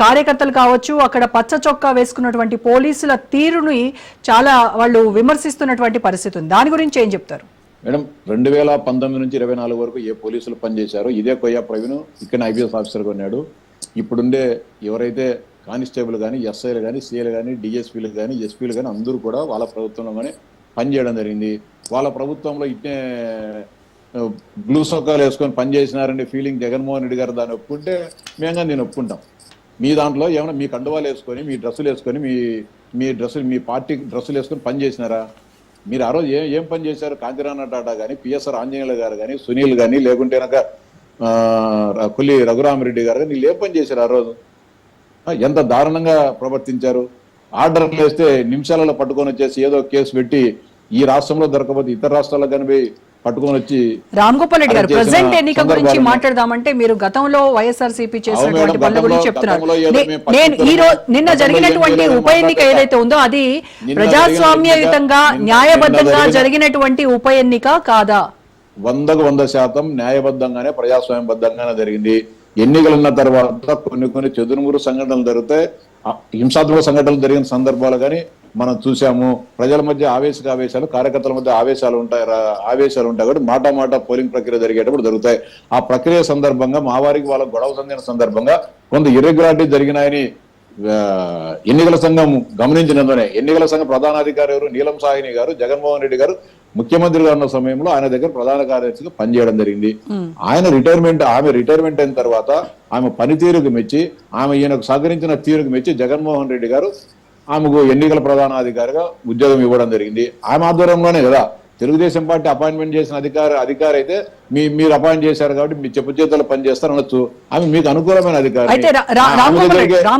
కార్యకర్తలు కావచ్చు, అక్కడ పచ్చ చొక్కా వేసుకున్నటువంటి పోలీసుల తీరుని చాలా వాళ్ళు విమర్శిస్తున్నటువంటి పరిస్థితి ఉంది. దాని గురించి ఏం చెప్తారు మేడం? 2019 నుంచి 24 వరకు ఏ పోలీసులు పనిచేశారో ఇదే కొయ్య ప్రవీణ్ ఇక్కడ ఐపీఎస్ ఆఫీసర్గా ఉన్నాడు. ఇప్పుడుండే ఎవరైతే కానిస్టేబుల్ కానీ, ఎస్ఐలు కానీ, సీఏలు కానీ, డిఎస్పీలు కానీ, ఎస్పీలు కానీ అందరూ కూడా వాళ్ళ ప్రభుత్వంలో కానీ పనిచేయడం జరిగింది. వాళ్ళ ప్రభుత్వంలో ఇట్నే బ్లూ సొక్కాలు వేసుకొని పనిచేసినారనే ఫీలింగ్ జగన్మోహన్ రెడ్డి గారు దాన్ని ఒప్పుకుంటే మేము నేను ఒప్పుకుంటాం. మీ దాంట్లో ఏమైనా మీ కండువాలు వేసుకొని, మీ డ్రెస్సులు వేసుకొని, మీ పార్టీ డ్రెస్సులు వేసుకొని పని చేసినారా? మీరు ఆ రోజు ఏం పని చేశారు? కాంతిరాణ టాటా కానీ, పిఎస్ఆర్ ఆంజనేయులు గారు కానీ, సునీల్ కానీ, లేకుంటే కనుక కొల్లి రఘురామరెడ్డి గారు కానీ వీళ్ళు ఏం పని చేశారు ఆ రోజు? ఎంత దారుణంగా ప్రవర్తించారు. ఆర్డర్లు వేస్తే నిమిషాలలో పట్టుకొని వచ్చేసి ఏదో కేసు పెట్టి ఈ రాష్ట్రంలో దొరకపోతే ఇతర రాష్ట్రాలకు కానీ పట్టుకొని వచ్చి రామ్ గోపాల్ రెడ్డి గారు అది చేసిన ప్రెసెంట్ ఎన్నిక గురించి సందర్భాలు మాట్లాడదామంటే మీరు గతంలో వైఎస్ఆర్సీపీ చేసినటువంటి మేడం, పనుల గురించి గతంలో చెప్తున్నారు. ఏదో మేము నేను ఈ రోజు నిన్న గతంలో జరిగినటువంటి ఏం ఉప ఎన్నిక మాట్లాడతా? ఏదైతే ఉందో అది నిన్న ప్రజాస్వామ్యయుతంగా నిన్న న్యాయబద్ధంగా జరిగిన- జరిగినటువంటి ఉప ఎన్నిక కాదా? 100% న్యాయబద్ధంగానే ప్రజాస్వామ్యబద్ధంగానే జరిగింది. ఎన్నికలున్న తర్వాత కొన్ని చెదురుమురు సంఘటనలు జరిగితే హింసాత్మక సంఘటనలు జరిగిన సందర్భాలు కానీ మనం చూసాము. ప్రజల మధ్య ఆవేశాలు, కార్యకర్తల మధ్య ఆవేశాలు ఉంటాయి కాబట్టి మాట పోలింగ్ ప్రక్రియ జరిగేటప్పుడు జరుగుతాయి. ఆ ప్రక్రియ సందర్భంగా మా వారికి వాళ్ళ గొడవ చెందిన సందర్భంగా కొంత ఇర్రెగ్యులారిటీ జరిగినాయని ఎన్నికల సంఘం గమనించినందునే ఎన్నికల సంఘం ప్రధానాధికారి ఎవరు నీలం సాహ్ని గారు, జగన్మోహన్ రెడ్డి గారు ముఖ్యమంత్రిగా ఉన్న సమయంలో ఆయన దగ్గర ప్రధాన కార్యదర్శిగా పనిచేయడం జరిగింది. ఆమె రిటైర్మెంట్ అయిన తర్వాత ఆమె పనితీరుకు మెచ్చి, ఈయనకు సహకరించిన తీరుకు మెచ్చి జగన్మోహన్ రెడ్డి గారు ఆమెకు ఎన్నికల ప్రధానాధికారిగా ఉద్యోగం ఇవ్వడం జరిగింది. ఆమె ఆధ్వర్యంలోనే కదా తెలుగుదేశం పార్టీ అపాయింట్మెంట్ చేసిన అధికారి అయితే మీరు అపాయింట్ చేశారు కాబట్టి మీ చెప్పు చేతుల్లో పనిచేస్తారు అనొచ్చు. ఆమె మీకు అనుకూలమైన అధికారి. అయితే రామ్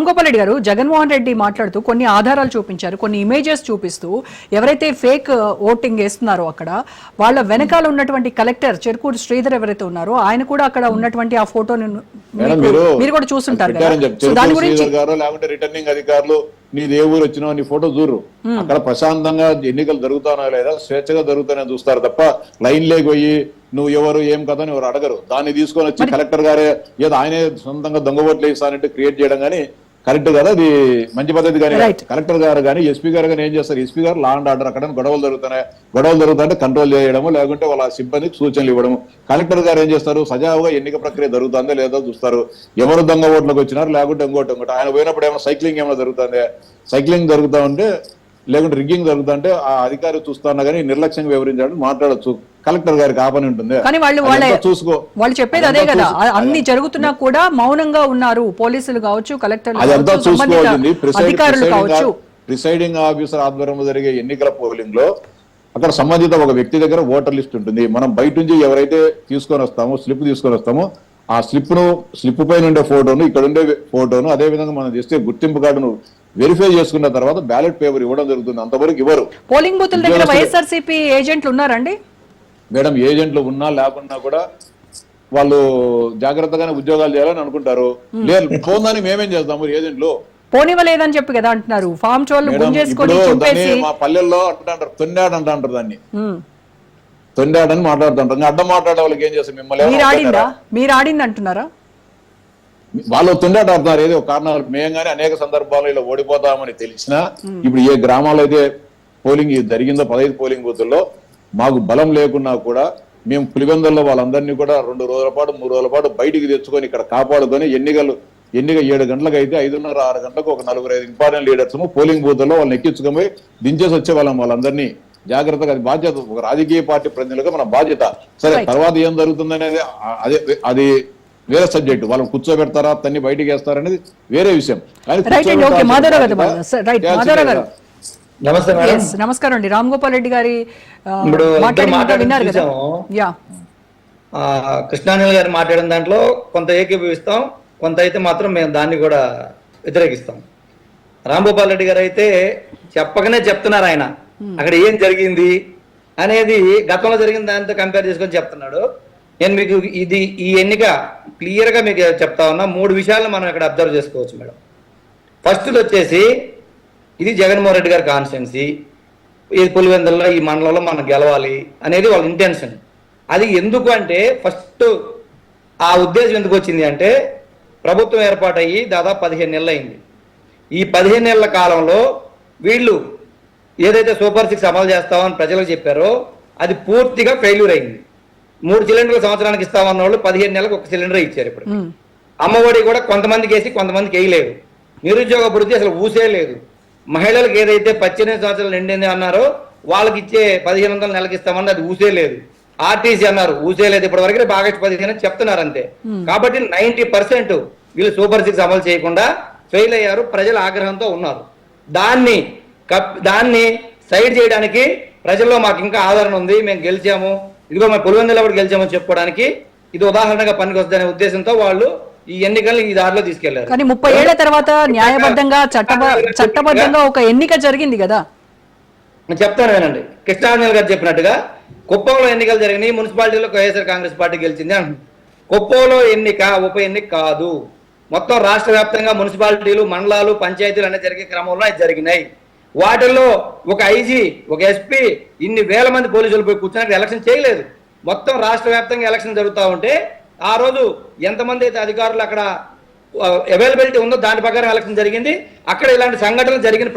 గోపాల్ రెడ్డి గారు జగన్మోహన్ రెడ్డి మాట్లాడుతూ కొన్ని ఆధారాలు చూపించారు, కొన్ని ఇమేజెస్ చూపిస్తూ ఎవరైతే ఫేక్ ఓటింగ్ వేస్తున్నారో అక్కడ వాళ్ళ వెనకాల ఉన్నటువంటి కలెక్టర్ చెరుకూరు శ్రీధర్ ఎవరైతే ఉన్నారో ఆయన కూడా అక్కడ ఉన్నటువంటి ఆ ఫోటోని మీరు కూడా చూస్తుంటారు కదా. సో దాని గురించి లేకుంటే రిటర్నింగ్ అధికారులు నీది ఏ ఊరు వచ్చినావు నీ ఫోటో చూరు. అక్కడ ప్రశాంతంగా ఎన్నికలు జరుగుతానో లేదా స్వేచ్ఛగా జరుగుతానే చూస్తారు తప్ప లైన్ లేకి పోయి నువ్వు ఎవరు ఏం కదా అని ఎవరు అడగరు. దాన్ని తీసుకొని వచ్చి కలెక్టర్ గారే ఏదో ఆయనే సొంతంగా దొంగ ఓట్లు వేస్తానంటే క్రియేట్ చేయడం కానీ కరెక్ట్ కదా, అది మంచి పద్ధతి. కానీ కలెక్టర్ గారు కానీ ఎస్పీ గారు కానీ ఏం చేస్తారు, ఎస్పీ గారు లా అండ్ ఆర్డర్ అక్కడ గొడవలు జరుగుతుంటే కంట్రోల్ చేయడము, లేకుంటే వాళ్ళ సిబ్బందికి సూచనలు ఇవ్వడము. కలెక్టర్ గారు ఏం చేస్తారు, సజావుగా ఎన్నిక ప్రక్రియ జరుగుతుందా లేదా చూస్తారు. ఎవరు దొంగ ఓట్లకు వచ్చినారు లేకుంటే ఇంకోటి ఆయన పోయినప్పుడు ఏమైనా సైక్లింగ్ ఏమైనా జరుగుతుంది, సైక్లింగ్ జరుగుతా ఉంటే లేకుంటే రిగ్గింగ్ జరుగుతుంటే ఆ అధికారి చూస్తున్నా కానీ నిర్లక్ష్యంగా వివరించాలని మాట్లాడచ్చు. కలెక్టర్ గారికి ఆపని ఉంటుంది. కానీ చూసుకో వాళ్ళు చెప్పేది అదే కదా, అన్ని జరుగుతున్నా కూడా మౌనంగా ఉన్నారు పోలీసులు కావచ్చు, కలెక్టర్లు అదంతా చూసుకోవాల్సింది. అధికారులు కావచ్చు. ప్రిసైడింగ్ ఆఫీసర్ ఆధ్వర్యంలో జరిగే ఎన్నికల పోలింగ్ లో అక్కడ సంబంధిత ఒక వ్యక్తి దగ్గర ఓటర్ లిస్ట్ ఉంటుంది. మనం బయట నుంచి ఎవరైతే స్లిప్ తీసుకొని వస్తామో ఆ స్లిప్ పైన ఉండే ఫోటోను, ఇక్కడ ఉండే ఫోటోను, అదే విధంగా మనం చేస్తే గుర్తింపు కార్డును వెరిఫై చేసుకున్న తర్వాత బ్యాలెట్ పేపర్ ఇవ్వడం జరుగుతుంది. అంతవరకు ఇవ్వరు. పోలింగ్ బూతుల దగ్గర వైఎస్ఆర్సీపీ ఏజెంట్లు ఉన్నారండి మేడం. ఏజెంట్లు ఉన్నా లేకున్నా కూడా వాళ్ళు జాగ్రత్తగానే ఉద్యోగాలు చేయాలని అనుకుంటారు. లేదు పోందని మేమేం చేస్తాము, ఏజెంట్లు పోనివ్వలేదని చెప్పి కదా అంటున్నారు. ఫామ్ చోళ్ళు గుంజేసుకొని చంపేసి మా పల్లెల్లో అంటారు తొండాడు అంటారు, దాన్ని తొండాడని మాట్లాడుతుంటారు. అడ్డం మాట్లాడే వాళ్ళకి ఏం చేస్తాం, మిమ్మల్ని మీరు ఆడింది అంటున్నారా? వాళ్ళు తొండాట ఆడుతున్నారు. ఏదో కారణాలు మేము కానీ అనేక సందర్భాల్లో ఇలా ఓడిపోతామని తెలిసినా ఇప్పుడు ఏ గ్రామాల్లో అయితే పోలింగ్ జరిగిందో 15 పోలింగ్ బూతుల్లో మాకు బలం లేకున్నా కూడా మేము పులివెందుల్లో వాళ్ళందరినీ కూడా 2 రోజుల పాటు 3 రోజుల పాటు బయటికి తెచ్చుకొని ఇక్కడ కాపాడుకొని ఎన్నిక 7 గంటలకు అయితే 5:30 6 గంటలకు ఒక 4-5 ఇంపార్టెంట్ లీడర్స్ పోలింగ్ బూత్లో వాళ్ళని ఎక్కించుకొని చేసి వచ్చే వాళ్ళందరినీ జాగ్రత్తగా. అది బాధ్యత, ఒక రాజకీయ పార్టీ ప్రతినిధులుగా మన బాధ్యత. సరే తర్వాత ఏం జరుగుతుంది అనేది అది వేరే సబ్జెక్ట్. వాళ్ళని కూర్చోబెడతారా, తన్ని బయటికి వేస్తారనేది వేరే విషయం. నమస్కారం అండి. రామ్ గోపాల్ రెడ్డి గారి విన్నారు కదా, కృష్ణానిల్ గారు మాట్లాడిన దాంట్లో కొంత ఏకీభవిస్తాం, కొంత అయితే మాత్రం మేము దాన్ని కూడా వ్యతిరేకిస్తాం. రామ్ గోపాల్ రెడ్డి గారు అయితే చెప్పకనే చెప్తున్నారు. ఆయన అక్కడ ఏం జరిగింది అనేది గతంలో జరిగిన దాంతో కంపేర్ చేసుకొని చెప్తున్నాడు. నేను మీకు ఈ ఎన్నిక క్లియర్ గా మీకు చెప్తా ఉన్నా. 3 విషయాలను మనం ఇక్కడ అబ్జర్వ్ చేసుకోవచ్చు మేడం. ఫస్ట్ వచ్చేసి ఇది జగన్మోహన్ రెడ్డి గారి కాన్స్టిట్యున్సీ, ఈ పులివెందుల్లో ఈ మండలంలో మనం గెలవాలి అనేది వాళ్ళ ఇంటెన్షన్. అది ఎందుకు అంటే ఫస్ట్ ఆ ఉద్దేశం ఎందుకు వచ్చింది అంటే ప్రభుత్వం ఏర్పాటయ్యి దాదాపు 15 నెలలు అయింది. ఈ 15 నెలల కాలంలో వీళ్ళు ఏదైతే సూపర్ 6 అమలు చేస్తామని ప్రజలకు చెప్పారో అది పూర్తిగా ఫెయిల్యూర్ అయింది. 3 సిలిండర్లు సంవత్సరానికి ఇస్తామన్న వాళ్ళు 15 నెలలకు 1 సిలిండర్ ఇచ్చారు. ఇప్పుడు అమ్మఒడి కూడా కొంతమందికి వేసి కొంతమందికి వేయలేదు. నిరుద్యోగ భృతి అసలు ఊసే లేదు. మహిళలకు ఏదైతే 18 సంవత్సరాలు నిండింది అన్నారో వాళ్ళకి ఇచ్చే 1500 నెలకి ఇస్తామని అది ఊసే లేదు. ఆర్టీసీ అన్నారు, ఊసే లేదు. ఇప్పటి వరకు ఆగస్టు 15 చెప్తున్నారు అంతే. కాబట్టి 90% వీళ్ళు సూపర్ 6 అమలు చేయకుండా ఫెయిల్ అయ్యారు. ప్రజల ఆగ్రహంతో ఉన్నారు. దాన్ని సైడ్ చేయడానికి ప్రజల్లో మాకు ఇంకా ఆదరణ ఉంది, మేము గెలిచాము, ఇదిగో మేము పులివెందులో కూడా గెలిచామని చెప్పుకోవడానికి ఇది ఉదాహరణగా పనికొస్తుందనే ఉద్దేశంతో వాళ్ళు ఈ ఎన్నికల్ని ఈ దారిలో తీసుకెళ్లారు. కానీ 30 ఏళ్ల తర్వాత న్యాయబద్ధంగా చట్టబద్ధంగా ఒక ఎన్నిక జరిగింది కదా. నేను చెప్తాను వినండి. కృష్ణాంజలి గారు చెప్పినట్టుగా కుప్పంలో ఎన్నికలు జరిగినాయి, మున్సిపాలిటీలో వైఎస్ఆర్ కాంగ్రెస్ పార్టీ గెలిచింది అంటున్నారు. కుప్పంలో ఎన్నిక ఉప ఎన్నిక కాదు, మొత్తం రాష్ట్ర వ్యాప్తంగా మున్సిపాలిటీలు, మండలాలు, పంచాయతీలు అనే జరిగే క్రమంలో అది జరిగినాయి. వాటిల్లో ఒక ఐజీ, ఒక ఎస్పీ, ఇన్ని వేల మంది పోలీసులు పోయి కూర్చొని ఎలక్షన్ చేయలేదు. మొత్తం రాష్ట్ర వ్యాప్తంగా ఎలక్షన్ జరుగుతూ ఉంటే ఆ రోజు ఎంతమంది అయితే అధికారులు అక్కడ అవైలబిలిటీ ఉందో దాని ప్రకారం ఎలక్షన్ జరిగింది. అక్కడ ఇలాంటి సంఘటనలు జరిగిన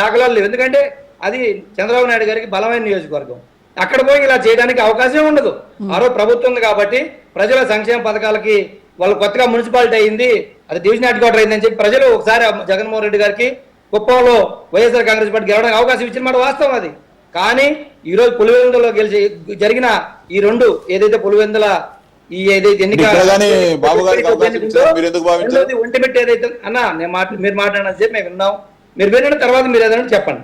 దాఖలాలు లేవు. ఎందుకంటే అది చంద్రబాబు నాయుడు గారికి బలమైన నియోజకవర్గం. అక్కడ పోయి ఇలా చేయడానికి అవకాశం ఉండదు. ఆ రోజు ప్రభుత్వం ఉంది కాబట్టి ప్రజల సంక్షేమ పథకాలకి వాళ్ళు కొత్తగా మున్సిపాలిటీ అయింది, అది డివిజన్ హెడ్ క్వార్టర్ అయిందని చెప్పి ప్రజలు ఒకసారి జగన్మోహన్ రెడ్డి గారికి కుప్పంలో వైఎస్ఆర్ కాంగ్రెస్ పార్టీ గెలవడానికి అవకాశం ఇచ్చిన మాట వాస్తవం అది. కానీ ఈ రోజు పులివెందులో జరిగిన ఈ రెండు ఏదైతే పులివెందుల ఈ ఏదైతే ఒంటిమిట్ట ఏదైతే అన్నా మీరు మాట్లాడిన చెప్పి మేము విన్నాం, మీరు విన్న తర్వాత మీరు ఏదైనా చెప్పండి.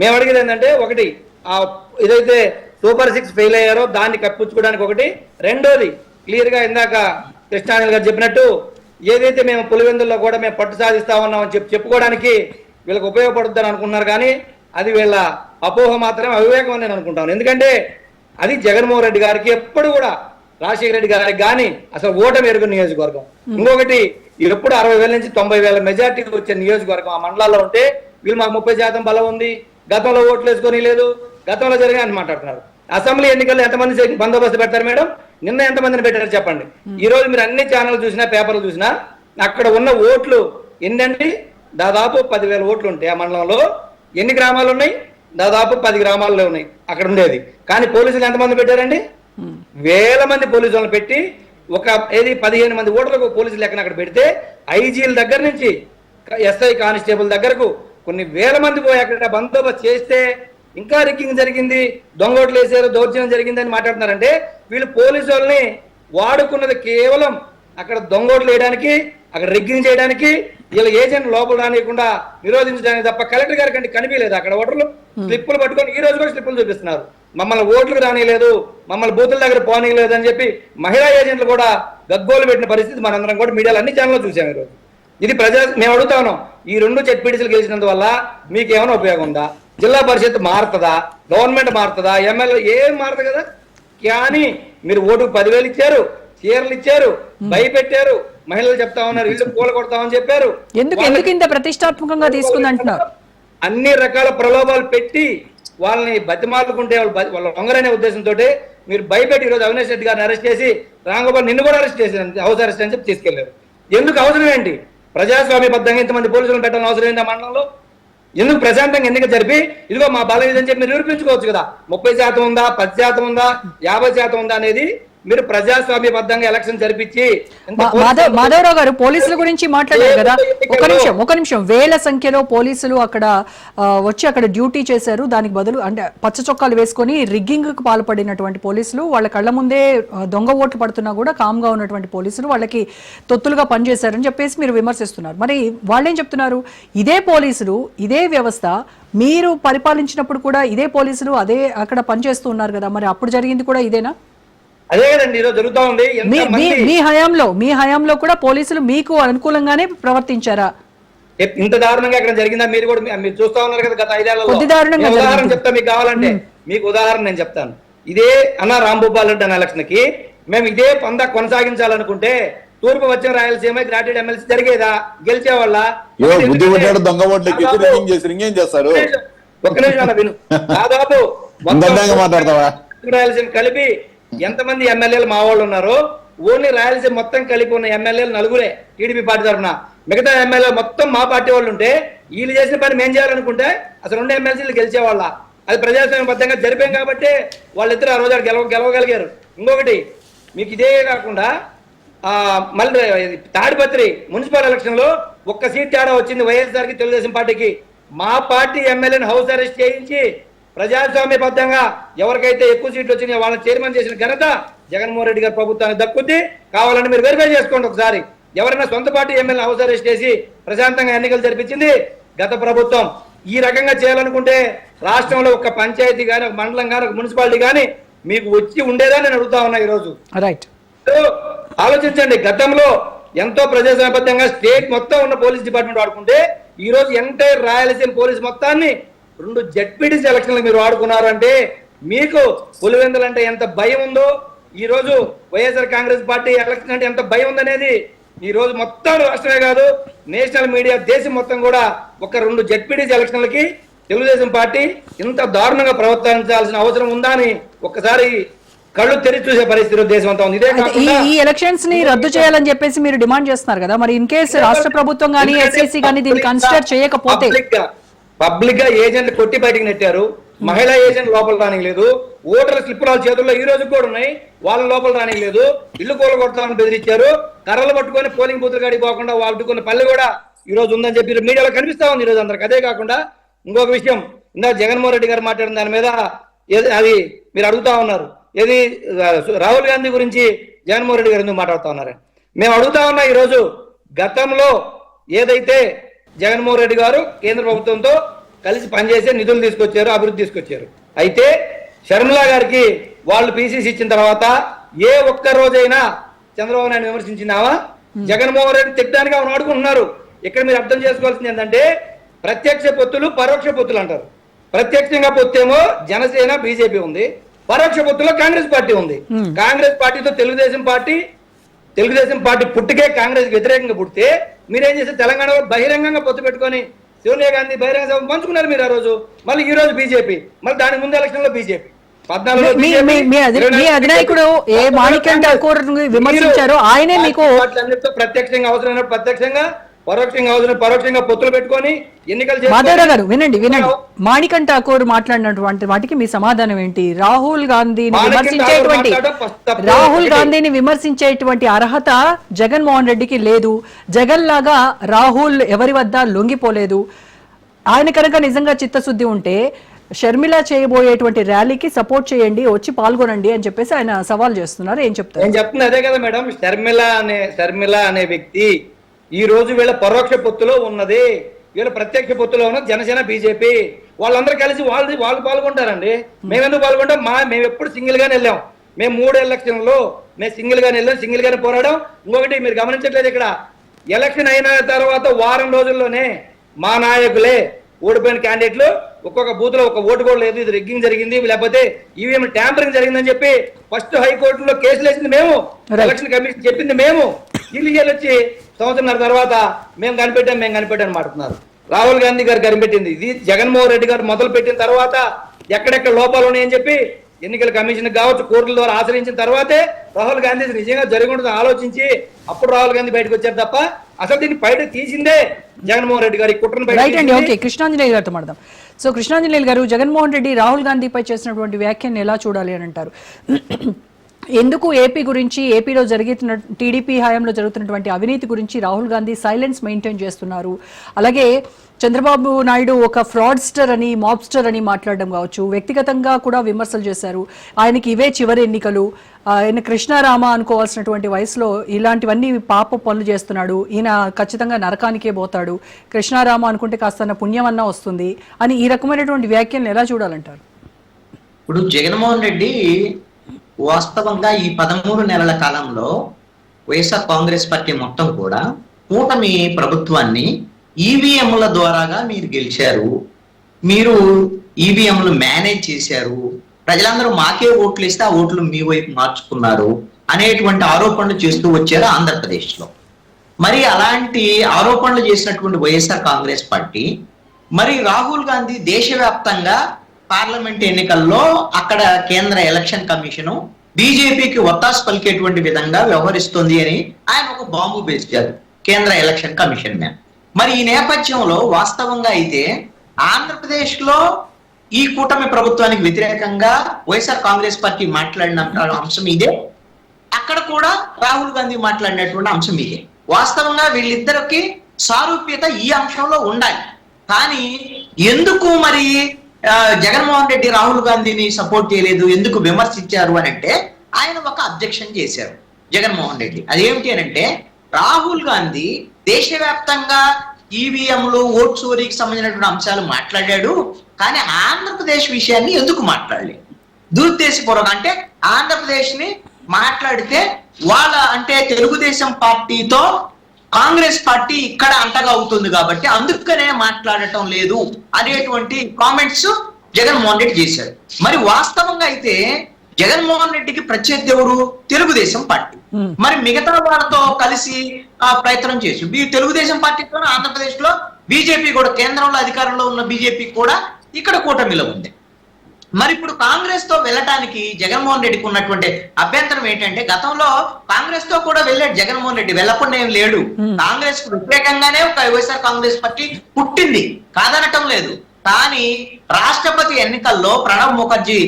మేము అడిగేది ఏంటంటే ఒకటి ఆ ఏదైతే సూపర్ 6 ఫెయిల్ అయ్యారో దాన్ని కప్పించుకోవడానికి ఒకటి, రెండోది క్లియర్ గా ఇందాక కృష్ణాంజలి గారు చెప్పినట్టు ఏదైతే మేము పులివెందుల్లో కూడా మేము పట్టు సాధిస్తా ఉన్నామని చెప్పుకోవడానికి వీళ్ళకి ఉపయోగపడుతుందని అనుకున్నారు. కానీ అది వీళ్ళ అపోహ మాత్రమే, అవివేకం అని నేను అనుకుంటాను. ఎందుకంటే అది జగన్మోహన్ రెడ్డి గారికి ఎప్పుడు కూడా రాజశేఖర రెడ్డి గారికి కానీ అసలు ఓటమి ఎరుగు నియోజకవర్గం. ఇంకొకటి ఎప్పుడు 60,000 నుంచి 90,000 మెజార్టీ వచ్చే నియోజకవర్గం ఆ మండలాల్లో ఉంటే వీళ్ళు మాకు 30% బలం ఉంది, గతంలో ఓట్లు వేసుకొని లేదు, గతంలో జరిగా అని మాట్లాడుతున్నారు. అసెంబ్లీ ఎన్నికల్లో ఎంతమంది బందోబస్తు పెడతారు మేడం? నిన్న ఎంతమందిని పెట్టారు చెప్పండి. ఈ రోజు మీరు అన్ని ఛానల్ చూసినా, పేపర్లు చూసినా అక్కడ ఉన్న ఓట్లు ఎన్నండి? దాదాపు 10,000 ఓట్లు ఉంటాయి. ఆ మండలంలో ఎన్ని గ్రామాలు ఉన్నాయి? దాదాపు 10 గ్రామాల్లో ఉన్నాయి అక్కడ ఉండేది. కానీ పోలీసులు ఎంతమంది పెట్టారండి? వేల మంది పోలీసులను పెట్టి ఒక 15 మంది ఓట్లకు పోలీసులు లెక్కన అక్కడ పెడితే ఐజీల దగ్గర నుంచి ఎస్ఐ కానిస్టేబుల్ దగ్గరకు కొన్ని వేల మంది పోయి అక్కడ బందోబస్తు చేస్తే ఇంకా రిగ్గింగ్ జరిగింది, దొంగ ఓట్లు వేసారు, దౌర్జన్యం జరిగిందని మాట్లాడుతున్నారంటే వీళ్ళు పోలీసు వాళ్ళని వాడుకున్నది కేవలం అక్కడ దొంగ ఓట్లు వేయడానికి, అక్కడ రిగ్గింగ్ చేయడానికి, వీళ్ళ ఏజెంట్ లోపల రానియకుండా నిరోధించడానికి తప్ప కలెక్టర్ గారి కంటే కనిపించలేదు. అక్కడ ఓటర్లు స్లిప్పులు పట్టుకొని ఈ రోజు కూడా స్లిప్పులు చూపిస్తున్నారు, మమ్మల్ని ఓట్లకు రానియలేదు, మమ్మల్ని బూతుల దగ్గర పోనీయలేదు అని చెప్పి మహిళా ఏజెంట్లు కూడా గగ్గోలు పెట్టిన పరిస్థితి మనందరం కూడా మీడియాలో అన్ని ఛానల్లో చూసాం ఈరోజు. ఇది మేము అడుగుతా ఉన్నాం, ఈ 2 జెడ్పీటీసీలు గెలిచినందువల్ల మీకు ఏమైనా ఉపయోగం ఉందా? జిల్లా పరిషత్ మారుతుందా? గవర్నమెంట్ మారుతుందా? ఎమ్మెల్యే ఏం మారదు కదా. కానీ మీరు ఓటుకు 10,000 ఇచ్చారు, చీరలు ఇచ్చారు, భయపెట్టారు, మహిళలు చెప్తా ఉన్నారు ఇల్లు పూల కొడతామని చెప్పారు. ఎందుకు ఇంత ప్రతిష్టాత్మకంగా తీసుకుందంటున్నారు? అన్ని రకాల ప్రలోభాలు పెట్టి వాళ్ళని బతిమాలుకుంటే వాళ్ళ లొంగరనే ఉద్దేశంతో మీరు భయపెట్టి ఈరోజు అవినాష్ రెడ్డి గారిని అరెస్ట్ చేసి రాంగోపాల్ నిన్ను కూడా అరెస్ట్ చేశారు, హౌస్ అరెస్ట్ అని చెప్పి తీసుకెళ్లారు. ఎందుకు అవసరం ఏంటి? ప్రజాస్వామ్యబద్ధంగా ఇంతమంది పోలీసులను పెట్టాలని అవసరం ఏంటి? ఆ మండలంలో ఎందుకు ప్రశాంతంగా ఎన్నిక జరిపి ఇదిగో మా బలం ఇదని చెప్పి మీరు నిరూపించుకోవచ్చు కదా. 30% ఉందా, 10% ఉందా, 50% ఉందా అనేది మీరు ప్రజాస్వామ్యబద్ధంగా ఎలక్షన్ జరిపించి. మాధవరావు గారు పోలీసుల గురించి మాట్లాడారు కదా, ఒక నిమిషం వేల సంఖ్యలో పోలీసులు అక్కడ వచ్చి అక్కడ డ్యూటీ చేశారు. దానికి బదులు అంటే పచ్చ చొక్కాలు వేసుకొని రిగ్గింగ్ కు పాల్పడినటువంటి పోలీసులు, వాళ్ళ కళ్ళ ముందే దొంగ ఓట్లు పడుతున్నా కూడా కామ్ గా ఉన్నటువంటి పోలీసులు వాళ్ళకి తొత్తులుగా పనిచేశారని చెప్పేసి మీరు విమర్శిస్తున్నారు. మరి వాళ్ళేం చెప్తున్నారు? ఇదే పోలీసులు, ఇదే వ్యవస్థ మీరు పరిపాలించినప్పుడు కూడా ఇదే పోలీసులు అదే అక్కడ పనిచేస్తూ ఉన్నారు కదా, మరి అప్పుడు జరిగింది కూడా ఇదేనా? అదే కదండి ఈరోజు జరుగుతూ ఉంది. మీ హయాంలో కూడా పోలీసులు మీకు అనుకూలంగానే ప్రవర్తించారా? ఇంత దారుణంగా ఇక్కడ జరిగిందా? మీరు కూడా మీరు చూస్తా ఉన్నారు కదా గత 5 ఏళ్లలో. ఉదాహరణ చెప్తా మీకు కావాలంటే, మీకు ఉదాహరణ నేను చెప్తాను. ఇదే అన్న రాంభూపాల్ రెడ్డి అన్న ఎలక్షన్ కి మేము ఇదే పందా కొనసాగించాలనుకుంటే తూర్పు పశ్చిమ రాయలసీమ గ్రాడ్యుయేట్ ఎమ్మెల్సీ జరిగేదా? గెలిచేవాళ్ళ? ఒక్క నిమిషం అన్న విను. దాదాపు రాయలసీమ కలిపి ఎంతమంది ఎమ్మెల్యేలు మా వాళ్ళు ఉన్నారో ఓన్లీ రాయలసీమ మొత్తం కలిపి ఉన్న ఎమ్మెల్యేలు 4 టీడీపీ పార్టీ తరఫున, మిగతా ఎమ్మెల్యే మొత్తం మా పార్టీ వాళ్ళు ఉంటే వీళ్ళు చేసిన పని మేము చేయాలనుకుంటే అసలు 2 ఎమ్మెల్సీలు గెలిచేవాళ్ళ. అది ప్రజాస్వామ్యబద్ధంగా జరిపాం కాబట్టి వాళ్ళిద్దరు ఆ రోజు గెలవగలిగారు. ఇంకొకటి మీకు ఇదే కాకుండా మళ్ళీ తాడిపత్రి మున్సిపల్ ఎలక్షన్ లో 1 సీట్ తేడా వచ్చింది వైఎస్ఆర్ కి, తెలుగుదేశం పార్టీకి. మా పార్టీ ఎమ్మెల్యేని హౌస్ అరెస్ట్ చేయించి ప్రజాస్వామ్యబద్ధంగా ఎవరికైతే ఎక్కువ సీట్లు వచ్చినాయో వాళ్ళని చైర్మన్ చేసిన ఘనత జగన్మోహన్ రెడ్డి గారి ప్రభుత్వానికి దక్కుద్ది. కావాలని మీరు వెరిఫై చేసుకోండి ఒకసారి. ఎవరైనా సొంత పార్టీ ఎమ్మెల్యే హౌస్ అరెస్ట్ చేసి ప్రశాంతంగా ఎన్నికలు జరిపించింది గత ప్రభుత్వం. ఈ రకంగా చేయాలనుకుంటే రాష్ట్రంలో ఒక పంచాయతీ కానీ, ఒక మండలం కానీ, ఒక మున్సిపాలిటీ కానీ మీకు వచ్చి ఉండేదా నేను అడుగుతా ఉన్నా ఈరోజు. ఆలోచించండి, గతంలో ఎంతో ప్రజాస్వామ్యబద్ధంగా స్టేట్ మొత్తం ఉన్న పోలీస్ డిపార్ట్మెంట్ వాడుకుంటే ఈ రోజు ఎంటైర్ రాయలసీమ పోలీస్ మొత్తాన్ని 2 జెడ్పీటీసీ ఎలక్షన్లు మీరు వాడుకున్నారు అంటే మీకు పులివెందులు అంటే ఎంత భయం ఉందో, ఈ రోజు వైఎస్ఆర్ కాంగ్రెస్ పార్టీ ఎలక్షన్ అంటే ఎంత భయం ఉందనేది ఈ రోజు మొత్తం రాష్ట్రమే కాదు నేషనల్ మీడియా దేశం మొత్తం కూడా ఒక 2 జెడ్పీటీసీ ఎలక్షన్లకి తెలుగుదేశం పార్టీ ఇంత దారుణంగా ప్రవర్తించాల్సిన అవసరం ఉందా అని ఒక్కసారి కళ్ళు తెరిచి చూసే పరిస్థితి దేశం అంతా ఉంది. ఇదే కాకుండా ఈ ఎలక్షన్స్ ని రద్దు చేయాలని చెప్పేసి మీరు డిమాండ్ చేస్తున్నారు కదా, మరి ఇన్ కేసు రాష్ట్ర ప్రభుత్వం కానీ ఎస్సీసీ కానీ దీన్ని కన్సిడర్ చేయకపోతే పబ్లిక్ గా ఏజెంట్లు కొట్టి బయటికి నెట్టారు, మహిళా ఏజెంట్ లోపల రానిలేదు, ఓటర్ల స్లిప్పులు వాళ్ళ చేతుల్లో ఈ రోజు కూడా ఉన్నాయి, వాళ్ళ లోపల రానిలేదు, ఇల్లు కూలగొడతామని బెదిరించారు, కర్రలు పట్టుకొని పోలింగ్ బూతులు కాడికి పోకుండా వాళ్ళు పల్లె కూడా ఈ రోజు ఉందని చెప్పి మీడియాలో కనిపిస్తా ఉంది ఈ రోజు అందరికి. అదే కాకుండా ఇంకొక విషయం, ఇందా జగన్మోహన్ రెడ్డి గారు మాట్లాడిన దాని మీద అది మీరు అడుగుతా ఉన్నారు, ఏది రాహుల్ గాంధీ గురించి జగన్మోహన్ రెడ్డి గారు ఎందుకు మాట్లాడుతా ఉన్నారు. మేము అడుగుతా ఉన్నా, ఈ రోజు గతంలో ఏదైతే జగన్మోహన్ రెడ్డి గారు కేంద్ర ప్రభుత్వంతో కలిసి పనిచేసే నిధులు తీసుకొచ్చారు, అభివృద్ధి తీసుకొచ్చారు. అయితే షర్మిలా గారికి వాళ్ళు పీసీసీ ఇచ్చిన తర్వాత ఏ ఒక్క రోజైనా చంద్రబాబు నాయుడు విమర్శించినావా? జగన్మోహన్ రెడ్డి తిట్టడానికి అవును అడుగుతున్నారు. ఇక్కడ మీరు అర్థం చేసుకోవాల్సింది ఏంటంటే ప్రత్యక్ష పొత్తులు పరోక్ష పొత్తులు అంటారు. ప్రత్యక్షంగా పొత్తేమో జనసేన బీజేపీ ఉంది, పరోక్ష పొత్తులో కాంగ్రెస్ పార్టీ ఉంది. కాంగ్రెస్ పార్టీతో తెలుగుదేశం పార్టీ పుట్టుకే కాంగ్రెస్ వ్యతిరేకంగా పుడితే మీరేం చేస్తే తెలంగాణలో బహిరంగంగా పొత్తు పెట్టుకొని సోనియా గాంధీ బహిరంగ సభ పంచుకున్నారు మీరు ఆ రోజు. మళ్ళీ ఈ రోజు బీజేపీ, మళ్ళీ దాని ముందు ఎలక్షన్ లో బీజేపీ మీ అధినాయకుడు ఏ మాణిక్యం ఠాకూర్ విమర్శించారో ఆయనే మీకు ప్రత్యక్షంగా అవసరమైన ప్రత్యక్షంగా, పరోక్షంగా అవసరం పరోక్షంగా పొత్తులు పెట్టుకొని ఎన్నికలు. మాధవరావు గారు వినండి, మాణిక్యం ఠాకూర్ మాట్లాడినటువంటి వాటికి మీ సమాధానం ఏంటి? రాహుల్ గాంధీని విమర్శించేటువంటి అర్హత జగన్మోహన్ రెడ్డికి లేదు. జగన్ లాగా రాహుల్ ఎవరి వద్ద లొంగిపోలేదు. ఆయన కనుక నిజంగా చిత్తశుద్ధి ఉంటే షర్మిల చేయబోయేటువంటి ర్యాలీకి సపోర్ట్ చేయండి, వచ్చి పాల్గొనండి అని చెప్పేసి ఆయన సవాల్ చేస్తున్నారు. ఏం చెప్తారు? నేను చెప్తున్నా అదే కదా మేడం, షర్మిల అనే వ్యక్తి ఈ రోజు వీళ్ళ పరోక్ష పొత్తులో ఉన్నది, వీళ్ళ ప్రత్యక్ష పొత్తులో ఉన్నది జనసేన బీజేపీ. వాళ్ళందరూ కలిసి వాళ్ళు పాల్గొంటారండి. మేమెందుకు పాల్గొంటాం? మేము ఎప్పుడు సింగిల్ గానే వెళ్ళాం. మేము 3 ఎలక్షన్లో మేము సింగిల్ గానే వెళ్ళాం, సింగిల్ గానే పోరాడాం. ఇంకొకటి మీరు గమనించట్లేదు, ఇక్కడ ఎలక్షన్ అయిన తర్వాత వారం రోజుల్లోనే మా నాయకులే ఓడిపోయిన క్యాండిడేట్లు ఒక్కొక్క బూత్ లో ఒక ఓటు కూడా లేదు, ఇది రిగ్గింగ్ జరిగింది లేకపోతే ఈవీఎం ట్యాంపరింగ్ జరిగిందని చెప్పి ఫస్ట్ హైకోర్టులో కేసులు వేసింది మేము, ఎలక్షన్ కమిషన్ చెప్పింది మేము. వీళ్ళు వచ్చి సంవత్సరంన్నర తర్వాత మేము కనిపెట్టాం మాట్లాడుతున్నారు. రాహుల్ గాంధీ గారు కనిపెట్టింది ఇది, జగన్మోహన్ రెడ్డి గారు మొదలు పెట్టిన తర్వాత ఎక్కడెక్కడ లోపాలు ఉన్నాయని చెప్పి ఎన్నికల కమిషన్ కావచ్చు కోర్టుల ద్వారా ఆశ్రయించిన తర్వాతే రాహుల్ గాంధీ నిజంగా జరిగి ఉంటుందని ఆలోచించి అప్పుడు రాహుల్ గాంధీ బయటకు వచ్చారు తప్ప అసలు దీన్ని బయట తీసిందే జగన్మోహన్ రెడ్డి గారి కుట్రను. కృష్ణాంజనేయులు గారితో మాట్లాడదాం. సో కృష్ణాంజనేయులు గారు, జగన్మోహన్ రెడ్డి రాహుల్ గాంధీపై చేసినటువంటి వ్యాఖ్యను ఎలా చూడాలి అని అంటారు? ఎందుకు ఏపీ గురించి, ఏపీలో జరుగుతున్న టీడీపీ హయాంలో జరుగుతున్నటువంటి అవినీతి గురించి రాహుల్ గాంధీ సైలెన్స్ మెయింటైన్ చేస్తున్నారు? అలాగే చంద్రబాబు నాయుడు ఒక ఫ్రాడ్స్టర్ అని, మాబ్స్టర్ అని మాట్లాడడం కావచ్చు, వ్యక్తిగతంగా కూడా విమర్శలు చేశారు. ఆయనకి ఇవే చివరి ఎన్నికలు, ఆయన కృష్ణారామ అనుకోవాల్సినటువంటి వయసులో ఇలాంటివన్నీ పాప పనులు చేస్తున్నాడు, ఈయన ఖచ్చితంగా నరకానికే పోతాడు, కృష్ణారామ అనుకుంటే కాస్త పుణ్యం అన్నా వస్తుంది అని ఈ రకమైనటువంటి వ్యాఖ్యలను ఎలా చూడాలంటారు? ఇప్పుడు జగన్మోహన్ రెడ్డి వాస్తవంగా ఈ 13 నెలల కాలంలో వైఎస్ఆర్ కాంగ్రెస్ పార్టీ మొత్తం కూడా కూటమి ప్రభుత్వాన్ని ఈవీఎంల ద్వారాగా మీరు గెలిచారు, మీరు ఈవీఎంలు మేనేజ్ చేశారు, ప్రజలందరూ మాకే ఓట్లు ఇస్తే ఆ ఓట్లు మీ వైపు మార్చుకున్నారు అనేటువంటి ఆరోపణలు చేస్తూ వచ్చారు ఆంధ్రప్రదేశ్లో. మరి అలాంటి ఆరోపణలు చేసినటువంటి వైఎస్ఆర్ కాంగ్రెస్ పార్టీ మరి రాహుల్ గాంధీ దేశవ్యాప్తంగా పార్లమెంట్ ఎన్నికల్లో అక్కడ కేంద్ర ఎలక్షన్ కమిషను బీజేపీకి ఒత్తాసు పలికేటువంటి విధంగా వ్యవహరిస్తుంది అని ఆయన ఒక బాంబు వేశారు కేంద్ర ఎలక్షన్ కమిషన్ మీద. మరి ఈ నేపథ్యంలో వాస్తవంగా అయితే ఆంధ్రప్రదేశ్ లో ఈ కూటమి ప్రభుత్వానికి వ్యతిరేకంగా వైఎస్ఆర్ కాంగ్రెస్ పార్టీ మాట్లాడిన అంశం ఇదే, అక్కడ కూడా రాహుల్ గాంధీ మాట్లాడినటువంటి అంశం ఇదే. వాస్తవంగా వీళ్ళిద్దరికి సారూప్యత ఈ అంశంలో ఉండాలి. కానీ ఎందుకు మరి జగన్మోహన్ రెడ్డి రాహుల్ గాంధీని సపోర్ట్ చేయలేదు, ఎందుకు విమర్శించారు అని అంటే ఆయన ఒక అబ్జెక్షన్ చేశారు జగన్మోహన్ రెడ్డి. అదేమిటి అని అంటే రాహుల్ గాంధీ దేశవ్యాప్తంగా ఈవీఎంలు ఓట్ చోరీకి సంబంధించినటువంటి అంశాలు మాట్లాడాడు, కానీ ఆంధ్రప్రదేశ్ విషయాన్ని ఎందుకు మాట్లాడలేదు? దురుద్దేశపూర్వకంగా అంటే ఆంధ్రప్రదేశ్ ని మాట్లాడితే వాళ్ళ అంటే తెలుగుదేశం పార్టీతో కాంగ్రెస్ పార్టీ ఇక్కడ అంటగా అవుతుంది కాబట్టి అందుకనే మాట్లాడటం లేదు అనేటువంటి కామెంట్స్ జగన్మోహన్ రెడ్డి చేశారు. మరి వాస్తవంగా అయితే జగన్మోహన్ రెడ్డికి ప్రత్యర్థి ఎవరు? తెలుగుదేశం పార్టీ. మరి మిగతా వాళ్ళతో కలిసి ప్రయత్నం చేసి ఈ తెలుగుదేశం పార్టీతో ఆంధ్రప్రదేశ్ లో బీజేపీ కూడా, కేంద్రంలో అధికారంలో ఉన్న బీజేపీ కూడా ఇక్కడ కూటమిలో ఉంది. మరి ఇప్పుడు కాంగ్రెస్ తో వెళ్ళటానికి జగన్మోహన్ రెడ్డికి ఉన్నటువంటి అభ్యంతరం ఏంటంటే, గతంలో కాంగ్రెస్ తో కూడా వెళ్ళాడు జగన్మోహన్ రెడ్డి, వెళ్ళకుండా ఏం లేడు. కాంగ్రెస్ కు వ్యతిరేకంగానే ఒక వైఎస్ఆర్ కాంగ్రెస్ పార్టీ పుట్టింది, కాదనటం లేదు. కానీ రాష్ట్రపతి ఎన్నికల్లో ప్రణబ్ ముఖర్జీ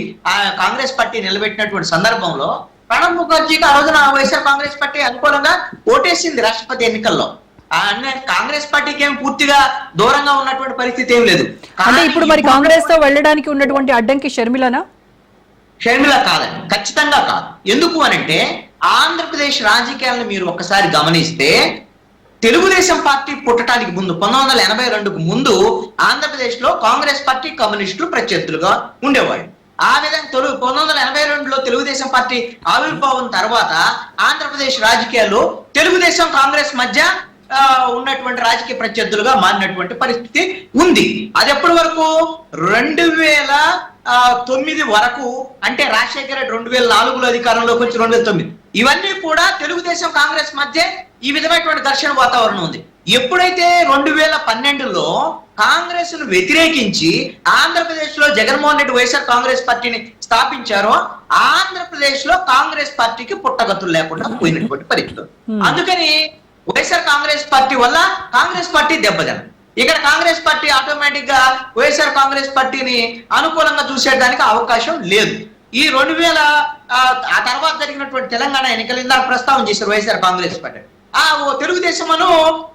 కాంగ్రెస్ పార్టీ నిలబెట్టినటువంటి సందర్భంలో ప్రణబ్ ముఖర్జీకి ఆ రోజున వైఎస్ఆర్ కాంగ్రెస్ పార్టీ అనుకూలంగా ఓటేసింది రాష్ట్రపతి ఎన్నికల్లో. కాంగ్రెస్ పార్టీకి ఏం పూర్తిగా దూరంగా ఉన్నటువంటి పరిస్థితి ఏం లేదు. అంటే ఇప్పుడు మరి కాంగ్రెస్ తో వెళ్ళడానికి ఉన్నటువంటి అడ్డంకి షర్మిలనా? షర్మిల కాదండి, ఖచ్చితంగా కాదు. ఎందుకు అనంటే ఆంధ్రప్రదేశ్ రాజకీయాలను మీరు ఒక్కసారి గమనిస్తే, తెలుగుదేశం పార్టీ పుట్టడానికి ముందు 1982కు ముందు ఆంధ్రప్రదేశ్ లో కాంగ్రెస్ పార్టీ, కమ్యూనిస్టులు ప్రత్యర్థులుగా ఉండేవాళ్ళు. ఆ విధంగా 1982లో తెలుగుదేశం పార్టీ ఆవిర్భావం తర్వాత ఆంధ్రప్రదేశ్ రాజకీయాల్లో తెలుగుదేశం, కాంగ్రెస్ మధ్య ఉన్నటువంటి రాజకీయ ప్రత్యర్థులుగా మారినటువంటి పరిస్థితి ఉంది. అది ఎప్పటి వరకు? 2009 వరకు. అంటే రాజశేఖర రెడ్డి 2004లో అధికారంలోకి వచ్చి 2009, ఇవన్నీ కూడా తెలుగుదేశం, కాంగ్రెస్ మధ్య ఈ విధమైనటువంటి ఘర్షణ వాతావరణం ఉంది. ఎప్పుడైతే 2012లో కాంగ్రెస్ ను వ్యతిరేకించి ఆంధ్రప్రదేశ్ లో జగన్మోహన్ రెడ్డి వైఎస్ఆర్ కాంగ్రెస్ పార్టీని స్థాపించారో, ఆంధ్రప్రదేశ్ లో కాంగ్రెస్ పార్టీకి పుట్టగతులు లేకుండా పోయినటువంటి పరిస్థితి. అందుకని వైఎస్ఆర్ కాంగ్రెస్ పార్టీ వల్ల కాంగ్రెస్ పార్టీ దెబ్బతిన. ఇక్కడ కాంగ్రెస్ పార్టీ ఆటోమేటిక్ గా వైఎస్ఆర్ కాంగ్రెస్ పార్టీని అనుకూలంగా చూసేయడానికి అవకాశం లేదు. ఈ 2000 ఆ తర్వాత జరిగినటువంటి తెలంగాణ ఎన్నికలు ఇందాక ప్రస్తావన చేశారు వైఎస్ఆర్ కాంగ్రెస్ పార్టీ. తెలుగుదేశం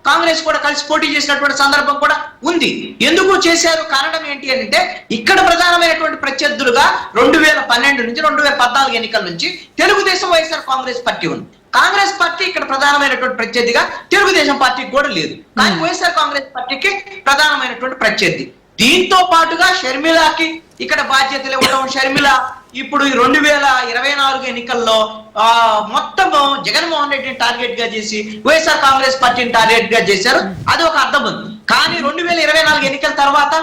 కాంగ్రెస్ కూడా కలిసి పోటీ చేసినటువంటి సందర్భం కూడా ఉంది. ఎందుకు చేశారు? కారణం ఏంటి అంటే, ఇక్కడ ప్రధానమైనటువంటి ప్రత్యర్థులుగా 2012 నుంచి 2014 ఎన్నికల నుంచి తెలుగుదేశం, వైఎస్ఆర్ కాంగ్రెస్ పార్టీ ఉంది. కాంగ్రెస్ పార్టీ ఇక్కడ ప్రధానమైనటువంటి ప్రత్యర్థిగా తెలుగుదేశం పార్టీకి కూడా లేదు, కానీ వైఎస్ఆర్ కాంగ్రెస్ పార్టీకి ప్రధానమైనటువంటి ప్రత్యర్థి. దీంతో పాటుగా షర్మిలకి ఇక్కడ బాధ్యతలు ఇవ్వడం, షర్మిల ఇప్పుడు 2024 ఎన్నికల్లో మొత్తం జగన్మోహన్ రెడ్డిని టార్గెట్ గా చేసి వైఎస్ఆర్ కాంగ్రెస్ పార్టీని టార్గెట్ గా చేశారు. అది ఒక అర్థం ఉంది. కానీ 2024 ఎన్నికల తర్వాత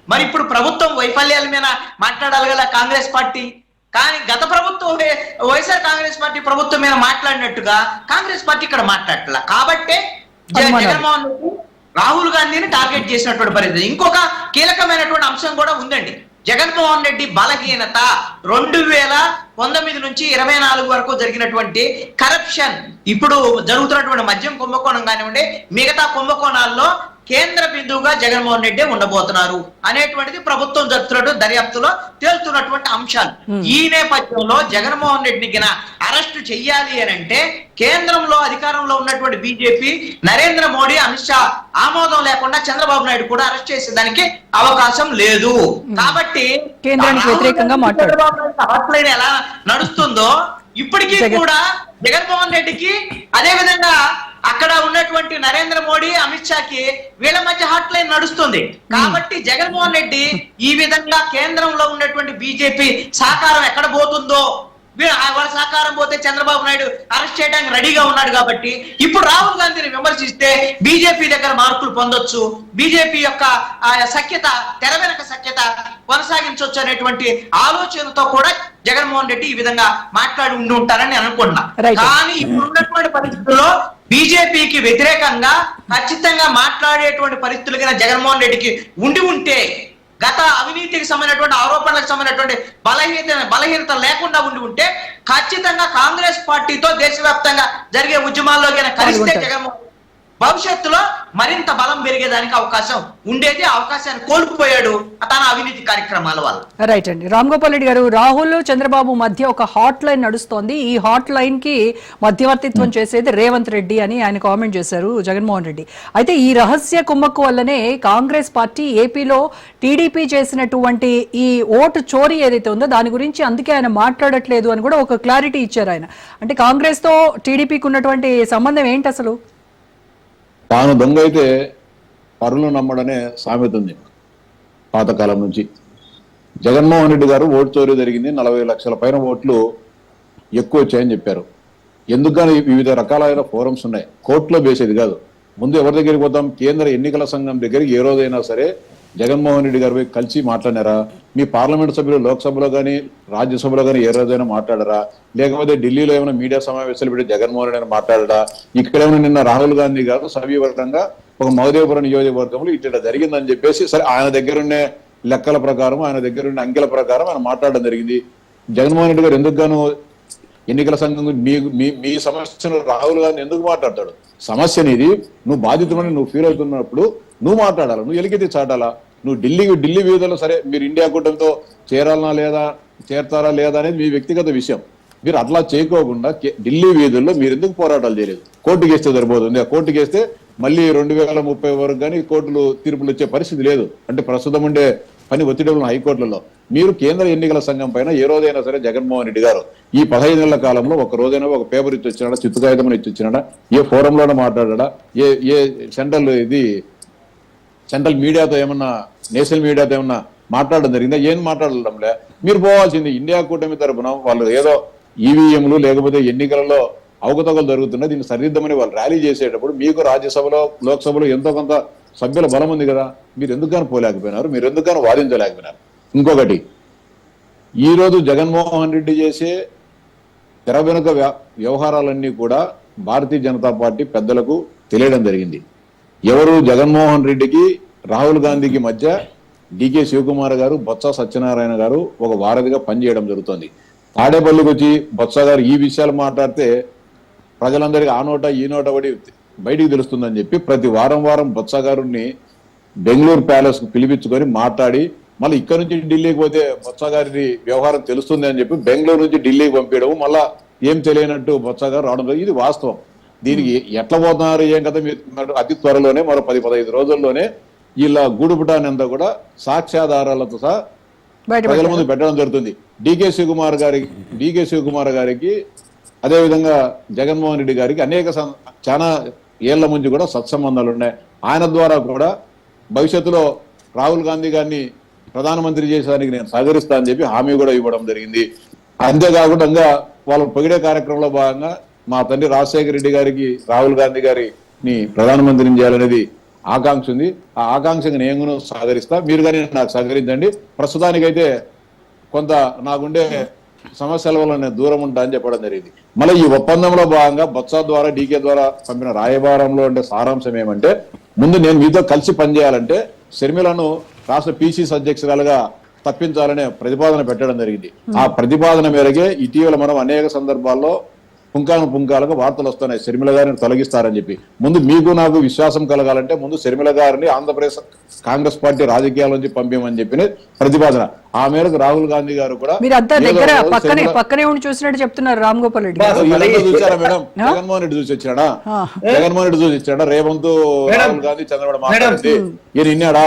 మరి ఇప్పుడు ప్రభుత్వం వైఫల్యాల మీద మాట్లాడాలి కదా కాంగ్రెస్ పార్టీ. కానీ గత ప్రభుత్వం వైఎస్ఆర్ కాంగ్రెస్ పార్టీ ప్రభుత్వం మీద మాట్లాడినట్టుగా కాంగ్రెస్ పార్టీ ఇక్కడ మాట్లాడట్లా. కాబట్టే జగన్మోహన్ రెడ్డి రాహుల్ గాంధీని టార్గెట్ చేసినటువంటి పరిస్థితి. ఇంకొక కీలకమైనటువంటి అంశం కూడా ఉందండి. జగన్మోహన్ రెడ్డి బలహీనత 2019 నుంచి 24 వరకు జరిగినటువంటి కరప్షన్, ఇప్పుడు జరుగుతున్నటువంటి మద్యం కుంభకోణం కానివ్వండి, మిగతా కుంభకోణాల్లో కేంద్ర బిందువుగా జగన్మోహన్ రెడ్డి ఉండబోతున్నారు అనేటువంటిది ప్రభుత్వం జరుపుతున్నటువంటి దర్యాప్తులో తేలుతున్నటువంటి అంశాలు. ఈ నేపథ్యంలో జగన్మోహన్ రెడ్డిని అరెస్టు చెయ్యాలి అని అంటే కేంద్రంలో అధికారంలో ఉన్నటువంటి బీజేపీ, నరేంద్ర మోడీ, అమిత్ షా ఆమోదం లేకుండా చంద్రబాబు నాయుడు కూడా అరెస్ట్ చేసేదానికి అవకాశం లేదు. కాబట్టి కేంద్రానికి వ్యతిరేకంగా హాట్లైన్ ఎలా నడుస్తుందో ఇప్పటికీ కూడా జగన్మోహన్ రెడ్డికి, అదే విధంగా అక్కడ ఉన్నటువంటి నరేంద్ర మోడీ, అమిత్ షాకి వీళ్ళ మధ్య హాట్ లైన్ నడుస్తుంది. కాబట్టి జగన్మోహన్ రెడ్డి ఈ విధంగా కేంద్రంలో ఉన్నటువంటి బీజేపీ సహకారం ఎక్కడ పోతుందో, వాళ్ళ సహకారం పోతే చంద్రబాబు నాయుడు అరెస్ట్ చేయడానికి రెడీగా ఉన్నాడు. కాబట్టి ఇప్పుడు రాహుల్ గాంధీని విమర్శిస్తే బీజేపీ దగ్గర మార్కులు పొందొచ్చు, బీజేపీ యొక్క సఖ్యత, తెర వెనక సఖ్యత కొనసాగించవచ్చు అనేటువంటి ఆలోచనతో కూడా జగన్మోహన్ రెడ్డి ఈ విధంగా మాట్లాడి ఉండి ఉంటారని అనుకుంటున్నా. కానీ ఇప్పుడు ఉన్నటువంటి పరిస్థితుల్లో బీజేపీకి వ్యతిరేకంగా ఖచ్చితంగా మాట్లాడేటువంటి పరిస్థితులు కన్నా జగన్మోహన్ రెడ్డికి ఉండి ఉంటే, గత అవినీతికి సంబంధించినటువంటి ఆరోపణలకు సంబంధించినటువంటి బలహీనత లేకుండా ఉండి ఉంటే ఖచ్చితంగా కాంగ్రెస్ పార్టీతో దేశవ్యాప్తంగా జరిగే ఉద్యమాల్లో కలిస్తే జగన్మోహన్ భవిష్యత్తులో మరింత బలం పెరిగేదానికి అవకాశం ఉండేది. అవకాశాన్ని కోల్పోయాడు తన అవినీతి కార్యక్రమాల వల్ల. రైట్ అండి. రామ్ గోపాల్ రెడ్డి గారు, రాహుల్, చంద్రబాబు మధ్య ఒక హాట్ లైన్ నడుస్తోంది. ఈ హాట్ లైన్ కి మధ్యవర్తిత్వం చేసేది రేవంత్ రెడ్డి అని ఆయన కామెంట్ చేశారు జగన్మోహన్ రెడ్డి. అయితే ఈ రహస్య కుమ్మక్కు వల్లనే కాంగ్రెస్ పార్టీ ఏపీలో టీడీపీ చేసినటువంటి ఈ ఓటు చోరీ ఏదైతే ఉందో దాని గురించి అందుకే ఆయన మాట్లాడట్లేదు అని కూడా ఒక క్లారిటీ ఇచ్చారు ఆయన. అంటే కాంగ్రెస్ తో టీడీపీకి ఉన్నటువంటి సంబంధం ఏంటి అసలు? తాను దొంగ అయితే పరులు నమ్మడనే సామెత ఉంది పాతకాలం నుంచి. జగన్మోహన్ రెడ్డి గారు ఓటు చోరీ జరిగింది, 40 లక్షల పైన ఓట్లు ఎక్కువ వచ్చాయని చెప్పారు. ఎందుకని వివిధ రకాలైన ఫోరమ్స్ ఉన్నాయి, కోర్టులో వేసేది కాదు. ముందు ఎవరి దగ్గరికి పోతాం? కేంద్ర ఎన్నికల సంఘం దగ్గరికి ఏ రోజైనా సరే జగన్మోహన్ రెడ్డి గారు పోయి కలిసి మాట్లాడారా? మీ పార్లమెంట్ సభ్యులు లోక్సభలో కానీ రాజ్యసభలో కానీ ఏ రోజైనా మాట్లాడరా? లేకపోతే ఢిల్లీలో ఏమైనా మీడియా సమావేశాలు పెట్టి జగన్మోహన్ రెడ్డి మాట్లాడరా? ఇక్కడేమైనా నిన్న రాహుల్ గాంధీ గారు సవివరంగా ఒక మహదేవపురం నియోజకవర్గంలో ఇట్లా జరిగిందని చెప్పేసి సరే ఆయన దగ్గరుండే లెక్కల ప్రకారం ఆయన దగ్గరుండే అంకెల ప్రకారం ఆయన మాట్లాడడం జరిగింది. జగన్మోహన్ రెడ్డి గారు ఎందుకు గాను ఎన్నికల సంఘం మీ సమస్యను రాహుల్ గాంధీ ఎందుకు మాట్లాడతాడు? సమస్య అనేది నువ్వు బాధితులని నువ్వు ఫీల్ అవుతున్నప్పుడు నువ్వు మాట్లాడాలా, నువ్వు ఎలికెత్తి చాటాలా. నువ్వు ఢిల్లీ వీధుల్లో సరే మీరు ఇండియా కూటమితో చేరతారా లేదా అనేది మీ వ్యక్తిగత విషయం. మీరు అట్లా చేయకోకుండా ఢిల్లీ వీధుల్లో మీరు ఎందుకు పోరాటాలు చేయలేదు? కోర్టుకి వేస్తే సరిపోతుంది. ఆ కోర్టుకి వేస్తే మళ్ళీ 2030 వరకు కానీ కోర్టులు తీర్పులు వచ్చే పరిస్థితి లేదు. అంటే ప్రస్తుతం ఉండే పని ఒత్తిడి ఉన్న హైకోర్టులలో మీరు కేంద్ర ఎన్నికల సంఘం పైన ఏ రోజైనా సరే జగన్మోహన్ రెడ్డి గారు ఈ 15 నెలల కాలంలో ఒక రోజైనా ఒక పేపర్ ఇచ్చి వచ్చినాడా, చిత్తు కాగితం ఇచ్చి వచ్చినాడా, ఏ ఫోరంలోనే మాట్లాడా, ఏ సెంట్రల్ మీడియాతో ఏమన్నా నేషనల్ మీడియాతో ఏమన్నా మాట్లాడడం జరిగిందా? ఏం మాట్లాడడంలే. మీరు పోవాల్సింది ఇండియా కూటమి తరపున వాళ్ళు ఏదో ఈవీఎంలు లేకపోతే ఎన్నికలలో అవకతవకలు జరుగుతున్నాయి, దీన్ని సరిదిద్దమని వాళ్ళు ర్యాలీ చేసేటప్పుడు మీకు రాజ్యసభలో లోక్సభలో ఎంతో కొంత సభ్యుల బలం ఉంది కదా, మీరు ఎందుకని పోలేకపోయినారు? మీరు ఎందుకని వాదించలేకపోయినారు? ఇంకొకటి, ఈరోజు జగన్మోహన్ రెడ్డి చేసే తెర వెనుక వ్యవహారాలన్నీ కూడా భారతీయ జనతా పార్టీ పెద్దలకు తెలియడం జరిగింది. ఎవరు జగన్మోహన్ రెడ్డికి రాహుల్ గాంధీకి మధ్య డికే శివకుమార్ గారు, బొత్స సత్యనారాయణ గారు ఒక వారధిగా పనిచేయడం జరుగుతుంది. తాడేపల్లికి వచ్చి బొత్స గారు ఈ విషయాలు మాట్లాడితే ప్రజలందరికీ ఆ నోట ఈ నోట పడి బయటికి తెలుస్తుందని చెప్పి ప్రతి వారం బొత్స గారిని బెంగళూరు ప్యాలెస్ కు పిలిపించుకొని మాట్లాడి మళ్ళీ ఇక్కడ నుంచి ఢిల్లీకి పోతే బొత్స గారి వ్యవహారం తెలుస్తుంది అని చెప్పి బెంగళూరు నుంచి ఢిల్లీకి పంపించడం, మళ్ళా ఏం తెలియనట్టు బొత్స గారు రావడం, ఇది వాస్తవం. దీనికి ఎట్లా పోతున్నారు ఏం కదా మీరు అతి త్వరలోనే మరో 10-15 రోజుల్లోనే ఇలా గూడుపుటానంతా కూడా సాక్ష్యాధారాలతో సహా ప్రజల ముందు పెట్టడం జరుగుతుంది. డికే శివకుమార్ గారికి అదేవిధంగా జగన్మోహన్ రెడ్డి గారికి చాలా ఏళ్ల ముందు కూడా సత్సంబంధాలు ఉన్నాయి. ఆయన ద్వారా కూడా భవిష్యత్తులో రాహుల్ గాంధీ గారిని ప్రధానమంత్రి చేసేదానికి నేను సహకరిస్తా అని చెప్పి హామీ కూడా ఇవ్వడం జరిగింది. అంతేకాకుండా వాళ్ళు పొగిడే కార్యక్రమంలో భాగంగా మా తండ్రి రాజశేఖర రెడ్డి గారికి రాహుల్ గాంధీ గారిని ప్రధానమంత్రిని చేయాలనేది ఆకాంక్ష ఉంది. ఆ ఆకాంక్షకు నేను సహకరిస్తా, మీరు కానీ నాకు సహకరించండి. ప్రస్తుతానికైతే కొంత నాకుండే సమస్యల వల్ల నేను దూరం ఉంటా అని చెప్పడం జరిగింది. మళ్ళీ ఈ ఒప్పందంలో భాగంగా బొత్స ద్వారా డీకే ద్వారా పంపిన రాయబారంలో ఉండే సారాంశం ఏమంటే, ముందు నేను మీతో కలిసి పనిచేయాలంటే షర్మిలను రాష్ట్ర పిసిసి అధ్యక్షురాలుగా తప్పించాలనే ప్రతిపాదన పెట్టడం జరిగింది. ఆ ప్రతిపాదన మేరకే ఇటీవల మనం అనేక సందర్భాల్లో పుంకాలుగా వార్తలు వస్తున్నాయి, షర్మిల గారిని తొలగిస్తారని చెప్పి. ముందు మీకు నాకు విశ్వాసం కలగాలంటే ముందు షర్మిల గారిని ఆంధ్రప్రదేశ్ కాంగ్రెస్ పార్టీ రాజకీయాల నుంచి పంపించమని చెప్పిన ప్రతిపాదన. ఆ మేరకు రాహుల్ గాంధీ గారు కూడా పక్కనే ఉండి చూసినట్టు చెప్తున్నారు. రామ్ గోపాల్ రెడ్డి చూసారా మేడం? జగన్మోహన్ రెడ్డి చూసి వచ్చాడా? రేవంత్, రాహుల్ గాంధీ, చంద్రబాబు మాట్లాడింది ఈయన విన్నాడా?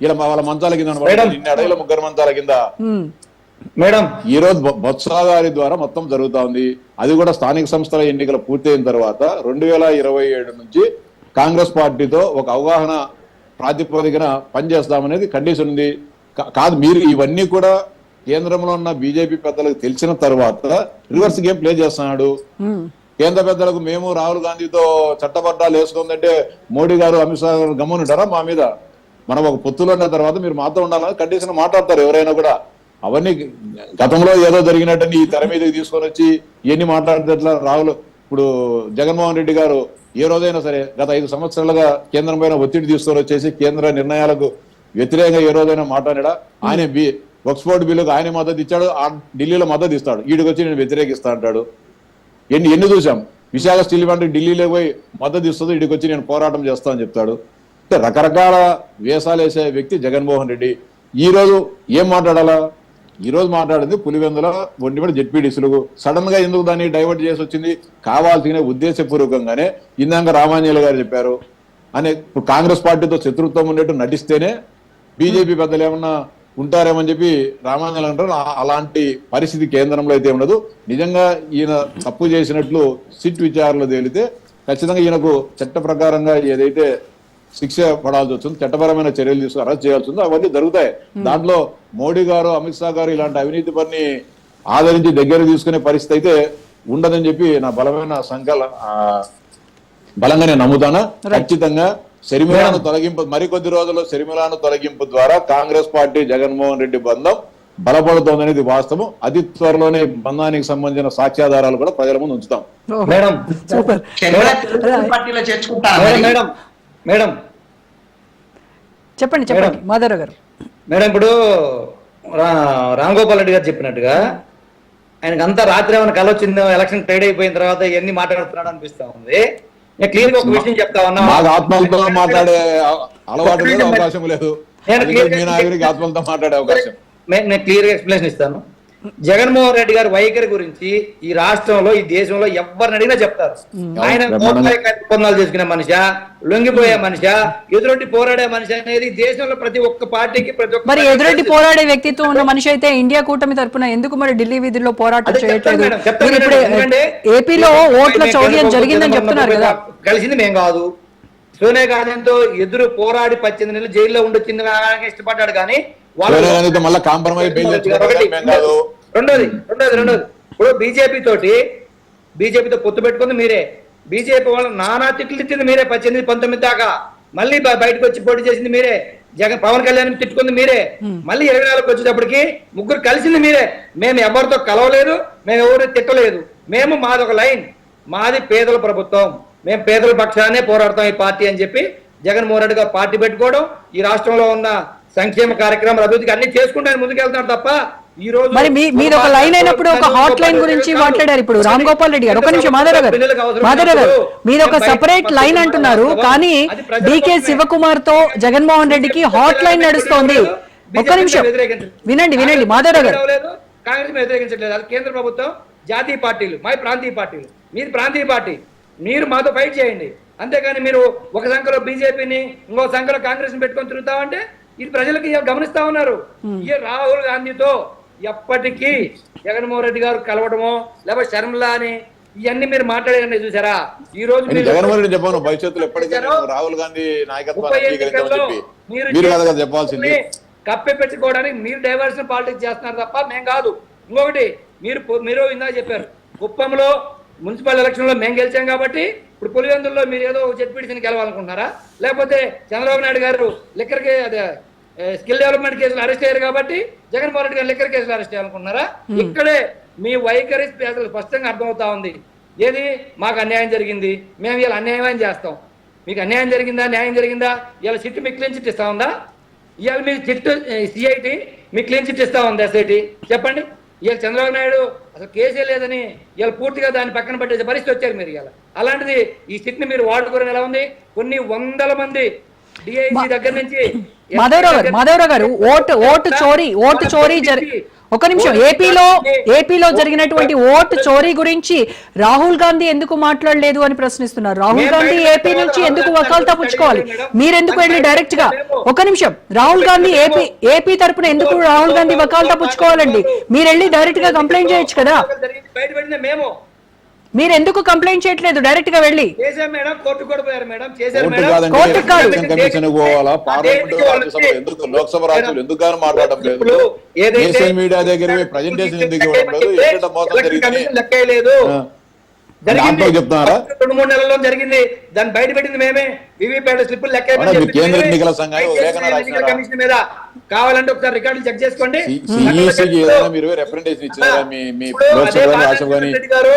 ఇలా వాళ్ళ మంచాల కింద విన్నాడా? ఇలా ముగ్గురు మంచాల కింద మేడం ఈ రోజు బొత్స గారి ద్వారా మొత్తం జరుగుతా ఉంది. అది కూడా స్థానిక సంస్థల ఎన్నికలు పూర్తయిన తర్వాత 2027 నుంచి కాంగ్రెస్ పార్టీతో ఒక అవగాహన ప్రాతిపదికన పనిచేస్తామనేది కండిషన్ ఉంది. కాదు, మీరు ఇవన్నీ కూడా కేంద్రంలో ఉన్న బీజేపీ పెద్దలకు తెలిసిన తర్వాత రివర్స్ గేమ్ ప్లే చేస్తున్నాడు. కేంద్ర పెద్దలకు మేము రాహుల్ గాంధీతో చట్టబడ్డాలు వేసుకుందంటే మోడీ గారు, అమిత్ షా గారు గమ్మునుంటారా? మా మీద మనం ఒక పొత్తులో ఉన్న తర్వాత మీరు మాతో ఉండాలని కండిషన్ మాట్లాడతారు ఎవరైనా కూడా. అవన్నీ గతంలో ఏదో జరిగినట్టు ఈ తెర మీదకి తీసుకొని వచ్చి ఇవన్నీ మాట్లాడితే రాహుల్ ఇప్పుడు జగన్మోహన్ రెడ్డి గారు ఏ రోజైనా సరే గత 5 సంవత్సరాలుగా కేంద్రం పైన ఒత్తిడి తీసుకొని వచ్చేసి కేంద్ర నిర్ణయాలకు వ్యతిరేకంగా ఏ రోజైనా మాట్లాడా? ఆయన వక్ఫ్ బిల్లుకు ఆయన మద్దతు ఇచ్చాడు, ఢిల్లీలో మద్దతు ఇస్తాడు, వీడికి వచ్చి నేను వ్యతిరేకిస్తా అంటాడు. ఎన్ని చూసాం. విశాఖ స్టీల్ ప్లాంట్ ఢిల్లీలో పోయి మద్దతు ఇస్తుంది, వీడికి వచ్చి నేను పోరాటం చేస్తా అని చెప్తాడు. అంటే రకరకాల వేషాలు వేసే వ్యక్తి జగన్మోహన్ రెడ్డి. ఈ రోజు ఏం మాట్లాడాలా? ఈ రోజు మాట్లాడింది పులివెందుల ఒంటిమిట జెడ్పీటీసీలు. సడన్ గా ఎందుకు దాన్ని డైవర్ట్ చేసి వచ్చింది? కావాల్సిన ఉద్దేశపూర్వకంగానే ఇందాక రామాంజలి గారు చెప్పారు అని కాంగ్రెస్ పార్టీతో శత్రుత్వం ఉన్నట్టు నటిస్తేనే బీజేపీ పెద్దలు ఏమన్నా ఉంటారేమని చెప్పి రామాంజలి అంటారు. అలాంటి పరిస్థితి కేంద్రంలో అయితే ఉండదు. నిజంగా ఈయన తప్పు చేసినట్లు సిట్ విచారణలో తేలితే ఖచ్చితంగా ఈయనకు చట్ట ప్రకారంగా ఏదైతే శిక్ష పడాల్సి వస్తుంది, చట్టపరమైన చర్యలు తీసుకుని అరెస్ట్ చేయాల్సి ఉందో అవన్నీ జరుగుతాయి. దాంట్లో మోడీ గారు, అమిత్ షా గారు ఇలాంటి అవినీతి పని ఆదరించి దగ్గర తీసుకునే పరిస్థితి అయితే ఉండదని చెప్పి నా బలమైన బలంగా నేను నమ్ముతానా. ఖచ్చితంగా షర్మిలాను తొలగింపు, మరికొద్ది రోజుల్లో షర్మిలాను తొలగింపు ద్వారా కాంగ్రెస్ పార్టీ జగన్మోహన్ రెడ్డి బంధం బలపడుతోందనేది వాస్తవం. అతి త్వరలోనే బంధానికి సంబంధించిన సాక్ష్యాధారాలు కూడా ప్రజల ముందు ఉంచుతాం. Madam super. పార్టీలో చేర్చుకుంటారా మేడం మేడం మేడం చెప్పండి చెప్పండి మాధవరావు గారు. మేడం ఇప్పుడు రామ్ గోపాల్ రెడ్డి గారు చెప్పినట్టుగా ఆయనకు అంతా రాత్రి ఏమైనా కల వచ్చిందో, ఎలక్షన్ ట్రేడ్ అయిపోయిన తర్వాత ఇవన్నీ మాట్లాడుతున్నాడు అనిపిస్తా ఉంది. నేను క్లియర్ గా ఒక విషయం చెప్తా ఉన్నా, మాకు ఆత్మలతో మాట్లాడే అలవాటు లేదు, అవకాశం లేదు. ఆత్మలతో మాట్లాడే అవకాశం నేను క్లియర్ గా ఎక్స్ప్లెనేషన్ ఇస్తాను. జగన్మోహన్ రెడ్డి గారి వైఖరి గురించి ఈ రాష్ట్రంలో, ఈ దేశంలో ఎవరిని అడిగినా చెప్తారు. ఆయన ఒప్పందాలు చేసుకునే మనిషా, లొంగిపోయే మనిషా, ఎదురొడ్డి పోరాడే మనిషి అనేది దేశంలో ప్రతి ఒక్క పార్టీకి మరి ఎదురొడ్డి పోరాడే వ్యక్తిత్వం ఉన్న మనిషి అయితే ఇండియా కూటమి తరపున ఎందుకు మరి ఢిల్లీ వీధుల్లో పోరాటం చేయట్లేదు? ఏపీలో ఓట్ల చౌర్యం జరిగిందని చెప్తున్నారు కదా. కలిసింది మేం కాదు, సోనియా గాంధీతో ఎదురు పోరాడి 18 నెలలు జైల్లో ఉండొచ్చింది ఇష్టపడ్డాడు. కానీ మళ్ళీ కాంప్రమైజ్ రెండోది ఇప్పుడు బీజేపీతో పొత్తు పెట్టుకుంది మీరే, బీజేపీ వాళ్ళు నానా తిట్లు తిట్టింది మీరే 18, 19 దాకా. మళ్ళీ బయటకు వచ్చి పోటీ చేసింది మీరే, పవన్ కళ్యాణ్ తిట్టుకుంది మీరే. మళ్ళీ 24కి వచ్చేటప్పటికి ముగ్గురు కలిసింది మీరే. మేము ఎవరితో కలవలేదు, మేము ఎవరిని తిట్టలేదు. మాది ఒక లైన్, మాది పేదల ప్రభుత్వం, మేము పేదల పక్షానే పోరాడతాం ఈ పార్టీ అని చెప్పి జగన్మోహన్ రెడ్డి గారు పార్టీ పెట్టుకోవడం, ఈ రాష్ట్రంలో ఉన్న సంక్షేమ కార్యక్రమాలు అభివృద్ధికి అన్ని చేసుకుంటే ముందుకెళ్తాడు తప్ప ఈ రోజు మరి మీది ఒక లైన్ అయినప్పుడు ఒక హాట్ లైన్ గురించి మాట్లాడారు ఇప్పుడు రామ్ గోపాల్ రెడ్డి గారు. ఒక నిమిషం మాధవరావు గారు, మీరు ఒక సెపరేట్ లైన్ అంటున్నారు, కానీ డికే శివకుమార్ తో జగన్మోహన్ రెడ్డికి హాట్ లైన్ నడుస్తోంది. ఒక్క నిమిషం వినండి మాధవరావు గారు. కాంగ్రెస్ వ్యతిరేకించట్లేదు, అది కేంద్ర ప్రభుత్వం, జాతీయ పార్టీలు, మా ప్రాంతీయ పార్టీలు. మీది ప్రాంతీయ పార్టీ, మీరు మాతో ఫైట్ చేయండి. అంతేగాని మీరు ఒక సంఖ్యలో బీజేపీని, ఇంకో సంఖ్యలో కాంగ్రెస్ ని పెట్టుకొని తిరుగుతామంటే ఇది ప్రజలకి గమనిస్తా ఉన్నారు. ఈ రాహుల్ గాంధీతో ఎప్పటికీ జగన్మోహన్ రెడ్డి గారు కలవడమో లేకపోతే షర్మిలా అని ఇవన్నీ మీరు మాట్లాడేయండి. చూసారా ఈ రోజు జగన్మోహన్ రెడ్డి చెప్పాను భవిష్యత్తులో ఎప్పటికైనా రాహుల్ గాంధీ చెప్పాల్సింది కప్పి పెట్టుకోవడానికి మీరు డైవర్షన్ పాలిటిక్స్ చేస్తున్నారు తప్ప మేం కాదు. ఇంకొకటి మీరు ఇందాక చెప్పారు, కుప్పంలో మున్సిపల్ ఎలక్షన్ లో మేము గెలిచాం కాబట్టి ఇప్పుడు పులివెందుల్లో మీరు ఏదో జెడ్పీటీసీని గెలవాలనుకుంటున్నారా? లేకపోతే చంద్రబాబు నాయుడు గారు లిక్కర్కి అదే స్కిల్ డెవలప్మెంట్ కేసులు అరెస్ట్ అయ్యారు కాబట్టి జగన్మోహన్ రెడ్డి గారు లిక్కర్ కేసులు అరెస్ట్ చేయాలనుకున్నారా? ఇక్కడే మీ వైఖరి స్పష్టంగా అర్థమవుతా ఉంది. ఏది మాకు అన్యాయం జరిగింది, మేము ఇలా అన్యాయం చేస్తాం. మీకు అన్యాయం జరిగిందా, న్యాయం జరిగిందా? ఇలా సిట్ మీకు క్లీన్ చిట్ ఇస్తా ఉందా? ఇవాళ మీ చిట్ సిఐటి మీకు క్లీన్ చిట్ ఇస్తా ఉంది, ఎస్ఐటి చెప్పండి. ఇవాళ చంద్రబాబు నాయుడు అసలు కేసే లేదని ఇవాళ పూర్తిగా దాన్ని పక్కన పెట్టే పరిస్థితి వచ్చారు మీరు. ఇవాళ అలాంటిది ఈ సిట్ ని మీరు వాడుకోవడం ఎలా ఉంది? కొన్ని వందల మంది డిఐజీ దగ్గర నుంచి మాధవరావు గారు ఓటు చోరీ ఒక నిమిషం, ఏపీలో జరిగినటువంటి ఓటు చోరీ గురించి రాహుల్ గాంధీ ఎందుకు మాట్లాడలేదు అని ప్రశ్నిస్తున్నారు. రాహుల్ గాంధీ ఏపీ నుంచి ఎందుకు వకాల్తా పుచ్చుకోవాలి? మీరెందుకు వెళ్ళి డైరెక్ట్ గా, ఒక నిమిషం, రాహుల్ గాంధీ ఏపీ తరపున ఎందుకు రాహుల్ గాంధీ వకాల్తా పుచ్చుకోవాలండి? మీరు వెళ్ళి డైరెక్ట్ గా కంప్లైంట్ చేయొచ్చు కదా. మీరు ఎందుకు కంప్లైంట్ చేయట్లేదు డైరెక్ట్ గా వెళ్ళి? లోక్సభ రాజ్యాలు ఎందుకు మాట్లాడడం లేదు? మీడియా దగ్గర ప్రజెంటేషన్ ఎందుకు ఇవ్వడం లేదు? మోసం జరిగింది చెప్తున్నారా? 2-3 నెలల్లో జరిగింది, దాన్ని బయట పెట్టింది మేమే. వివిప్యాట్ స్లిప్పులు లెక్క కేంద్ర ఎన్నికల సంఘం కమిషన్ మీద కావాలంటే ఒకసారి రికార్డులు చెక్ చేసుకోండి. మీరు రిప్రజెంటేషన్ ఇచ్చారా?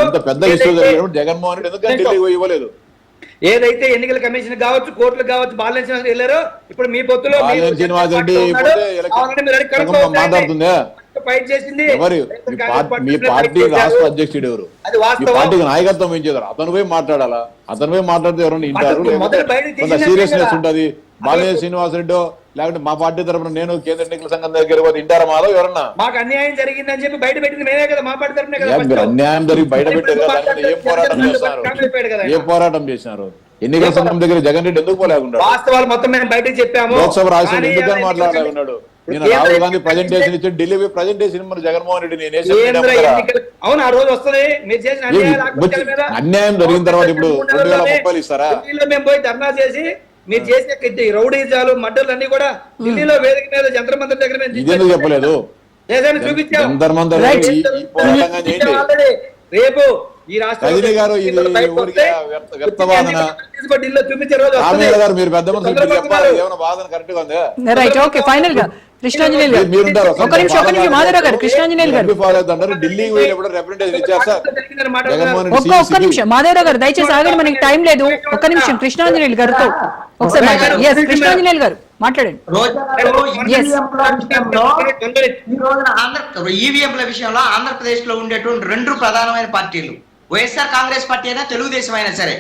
ఇంత పెద్ద ఇష్యూ జరిగినప్పుడు జగన్మోహన్ రెడ్డి ఎందుకు ఢిల్లీ ఇవ్వలేదు? ఏదైతే ఎన్నికల కమిషన్ కావచ్చు, కోర్టులు కావచ్చు, బాలినేని శ్రీనివాస్ వెళ్ళారో ఇప్పుడు మీ పొత్తులో శ్రీనివాస్ రెడ్డి మాట్లాడుతుందా? ఫైట్ చేసింది మీ పార్టీ రాష్ట్ర అధ్యక్షుడు ఎవరు? మీ పార్టీకి నాయకత్వం వహించేదారు, అతను పోయి మాట్లాడాలా? అతను పోయి మాట్లాడితే ఎవరైనా వింటారు? కొంత సీరియస్నెస్ ఉంటది. బాలినేని శ్రీనివాస్ రెడ్డి లేకుంటే మా పార్టీ తరఫున నేను కేంద్ర ఎన్నికల సంఘం దగ్గర పోతే వింటారా? మాలో ఎవరన్నా మాకు అన్యాయం జరిగిందని చెప్పి బయట పెట్టింది మేమే కదా, మా పార్టీ తరఫున. అన్యాయం జరిగి బయట పెట్టారు కదా, ఏం పోరాటం చేస్తున్నారు? ఏ పోరాటం చేసినారు? ఎన్నికల సంఘం దగ్గర జగన్ రెడ్డి ఎందుకు పోలేకుండా? వాస్తవాలు మొత్తం మేము బయటకు చెప్పాము. లోక్సభ రాష్ట్రం ఎందుకని మాట్లాడలేకున్నాడు? నేను రాహుల్ గాంధీ ప్రజెంటేషన్ ఇచ్చి ఢిల్లీ ప్రజెంటేషన్ మరి జగన్మోహన్ రెడ్డి అవును, ఆ రోజు వస్తుంది. మీరు చేసిన అన్యాయం జరిగిన తర్వాత ఇప్పుడు 2030 ఇస్తారా? మేము పోయి ధర్నా చేసి మీరు చేసే రౌడీజాలు మడ్డలు అన్ని కూడా ఢిల్లీలో వేదిక మీద జంతర్ మంతర్ దగ్గర ఇదేందుకు చెప్పలేదు? చూపించాము. జంతర్ మంతర్ రేపు ఈ రాష్ట్ర రజనీ గారు ఇది ఊరికే వ్యర్థవాదన. రామయ్య గారు మీరు పెద్ద మనుషులు మీరు చెప్పాలి, ఏమైనా వాదన కరెక్ట్ గా ఉందా? రైట్, ఓకే, ఫైనల్ గా కృష్ణాంజనేయులు గారు మీరుంటారు ఒక నిమిషం మాధవరావు గారు, కృష్ణాంజనేయులు గారు ఫాలో అవుతుంటారు. ఢిల్లీకి పోయినప్పుడు రిప్రజెంటేషన్ ఇచ్చారు సార్ జగన్మోహన్ రెడ్డి ఒక్క నిమిషం మాధవరావు గారు, దయచేసి ఆగండి, మనకి టైం లేదు. ఒక్క నిమిషం కృష్ణాంజనేయులు గారితో ఒకసారి మాట్లాడండి. ఎస్, కృష్ణాంజనేయులు గారు మాట్లాడండి. రోజా గారు ఈ రోజున ఈవీఎంల విషయంలో ఆంధ్రప్రదేశ్ లో ఉండేటువంటి రెండు ప్రధానమైన పార్టీలు వైఎస్ఆర్ కాంగ్రెస్ పార్టీ అయినా తెలుగుదేశం అయినా సరే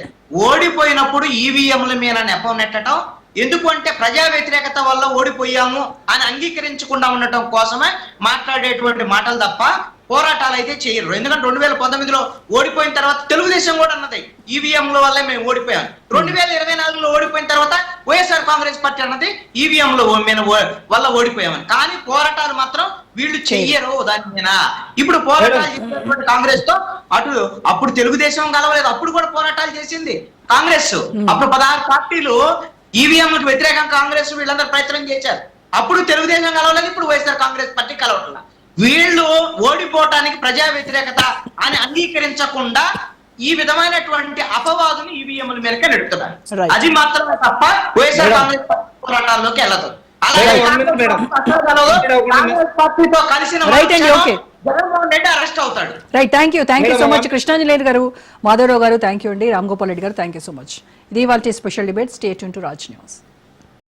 ఓడిపోయినప్పుడు ఈవీఎంల మీద నెపం నెట్టడం, ఎందుకు అంటే ప్రజా వ్యతిరేకత వల్ల ఓడిపోయాము అని అంగీకరించకుండా ఉండటం కోసమే మాట్లాడేటువంటి మాటలు తప్ప పోరాటాలు అయితే చేయరు. ఎందుకంటే 2019లో ఓడిపోయిన తర్వాత తెలుగుదేశం కూడా అన్నది ఈవీఎంల వల్లే మేము ఓడిపోయాం. 2024లో ఓడిపోయిన తర్వాత వైఎస్ఆర్ కాంగ్రెస్ పార్టీ అన్నది ఈవీఎంల వల్ల ఓడిపోయామని. కానీ పోరాటాలు మాత్రం వీళ్ళు చెయ్యరు దాని మీద. ఇప్పుడు పోరాటాలు చేసినటువంటి కాంగ్రెస్ తో అప్పుడు తెలుగుదేశం కలవలేదు, అప్పుడు కూడా పోరాటాలు చేసింది కాంగ్రెస్. అప్పుడు 16 పార్టీలు ఈవీఎంలకు వ్యతిరేకంగా కాంగ్రెస్ వీళ్ళందరూ ప్రయత్నం చేశారు. అప్పుడు తెలుగుదేశం కలవలేదు, ఇప్పుడు వైఎస్ఆర్ కాంగ్రెస్ పార్టీ కలవట్లేదు. వీళ్ళు ఓడిపోవటానికి ప్రజా వ్యతిరేకత అని అంగీకరించకుండా ఈ విధమైనటువంటి అపవాదుని ఈవీఎంల మేరకే నెడుతున్నారు. అది మాత్రమే తప్ప వైఎస్ఆర్ కాంగ్రెస్ పార్టీ పోరాటాల్లోకి వెళ్ళదు. అలాగే కాంగ్రెస్ పార్టీతో కలిసిన జగన్మోహన్ రెడ్డి అరెస్ట్ అవుతాడు. Right, thank you so much Krishnanjaneyulu గారు, మాధవరావు గారు థ్యాంక్ యూ అండి, రామ్ గోపాల్ రెడ్డి గారు థ్యాంక్ యూ సో మచ్. ఇది ఇవాల్టి special debate. Stay tune to Raj news.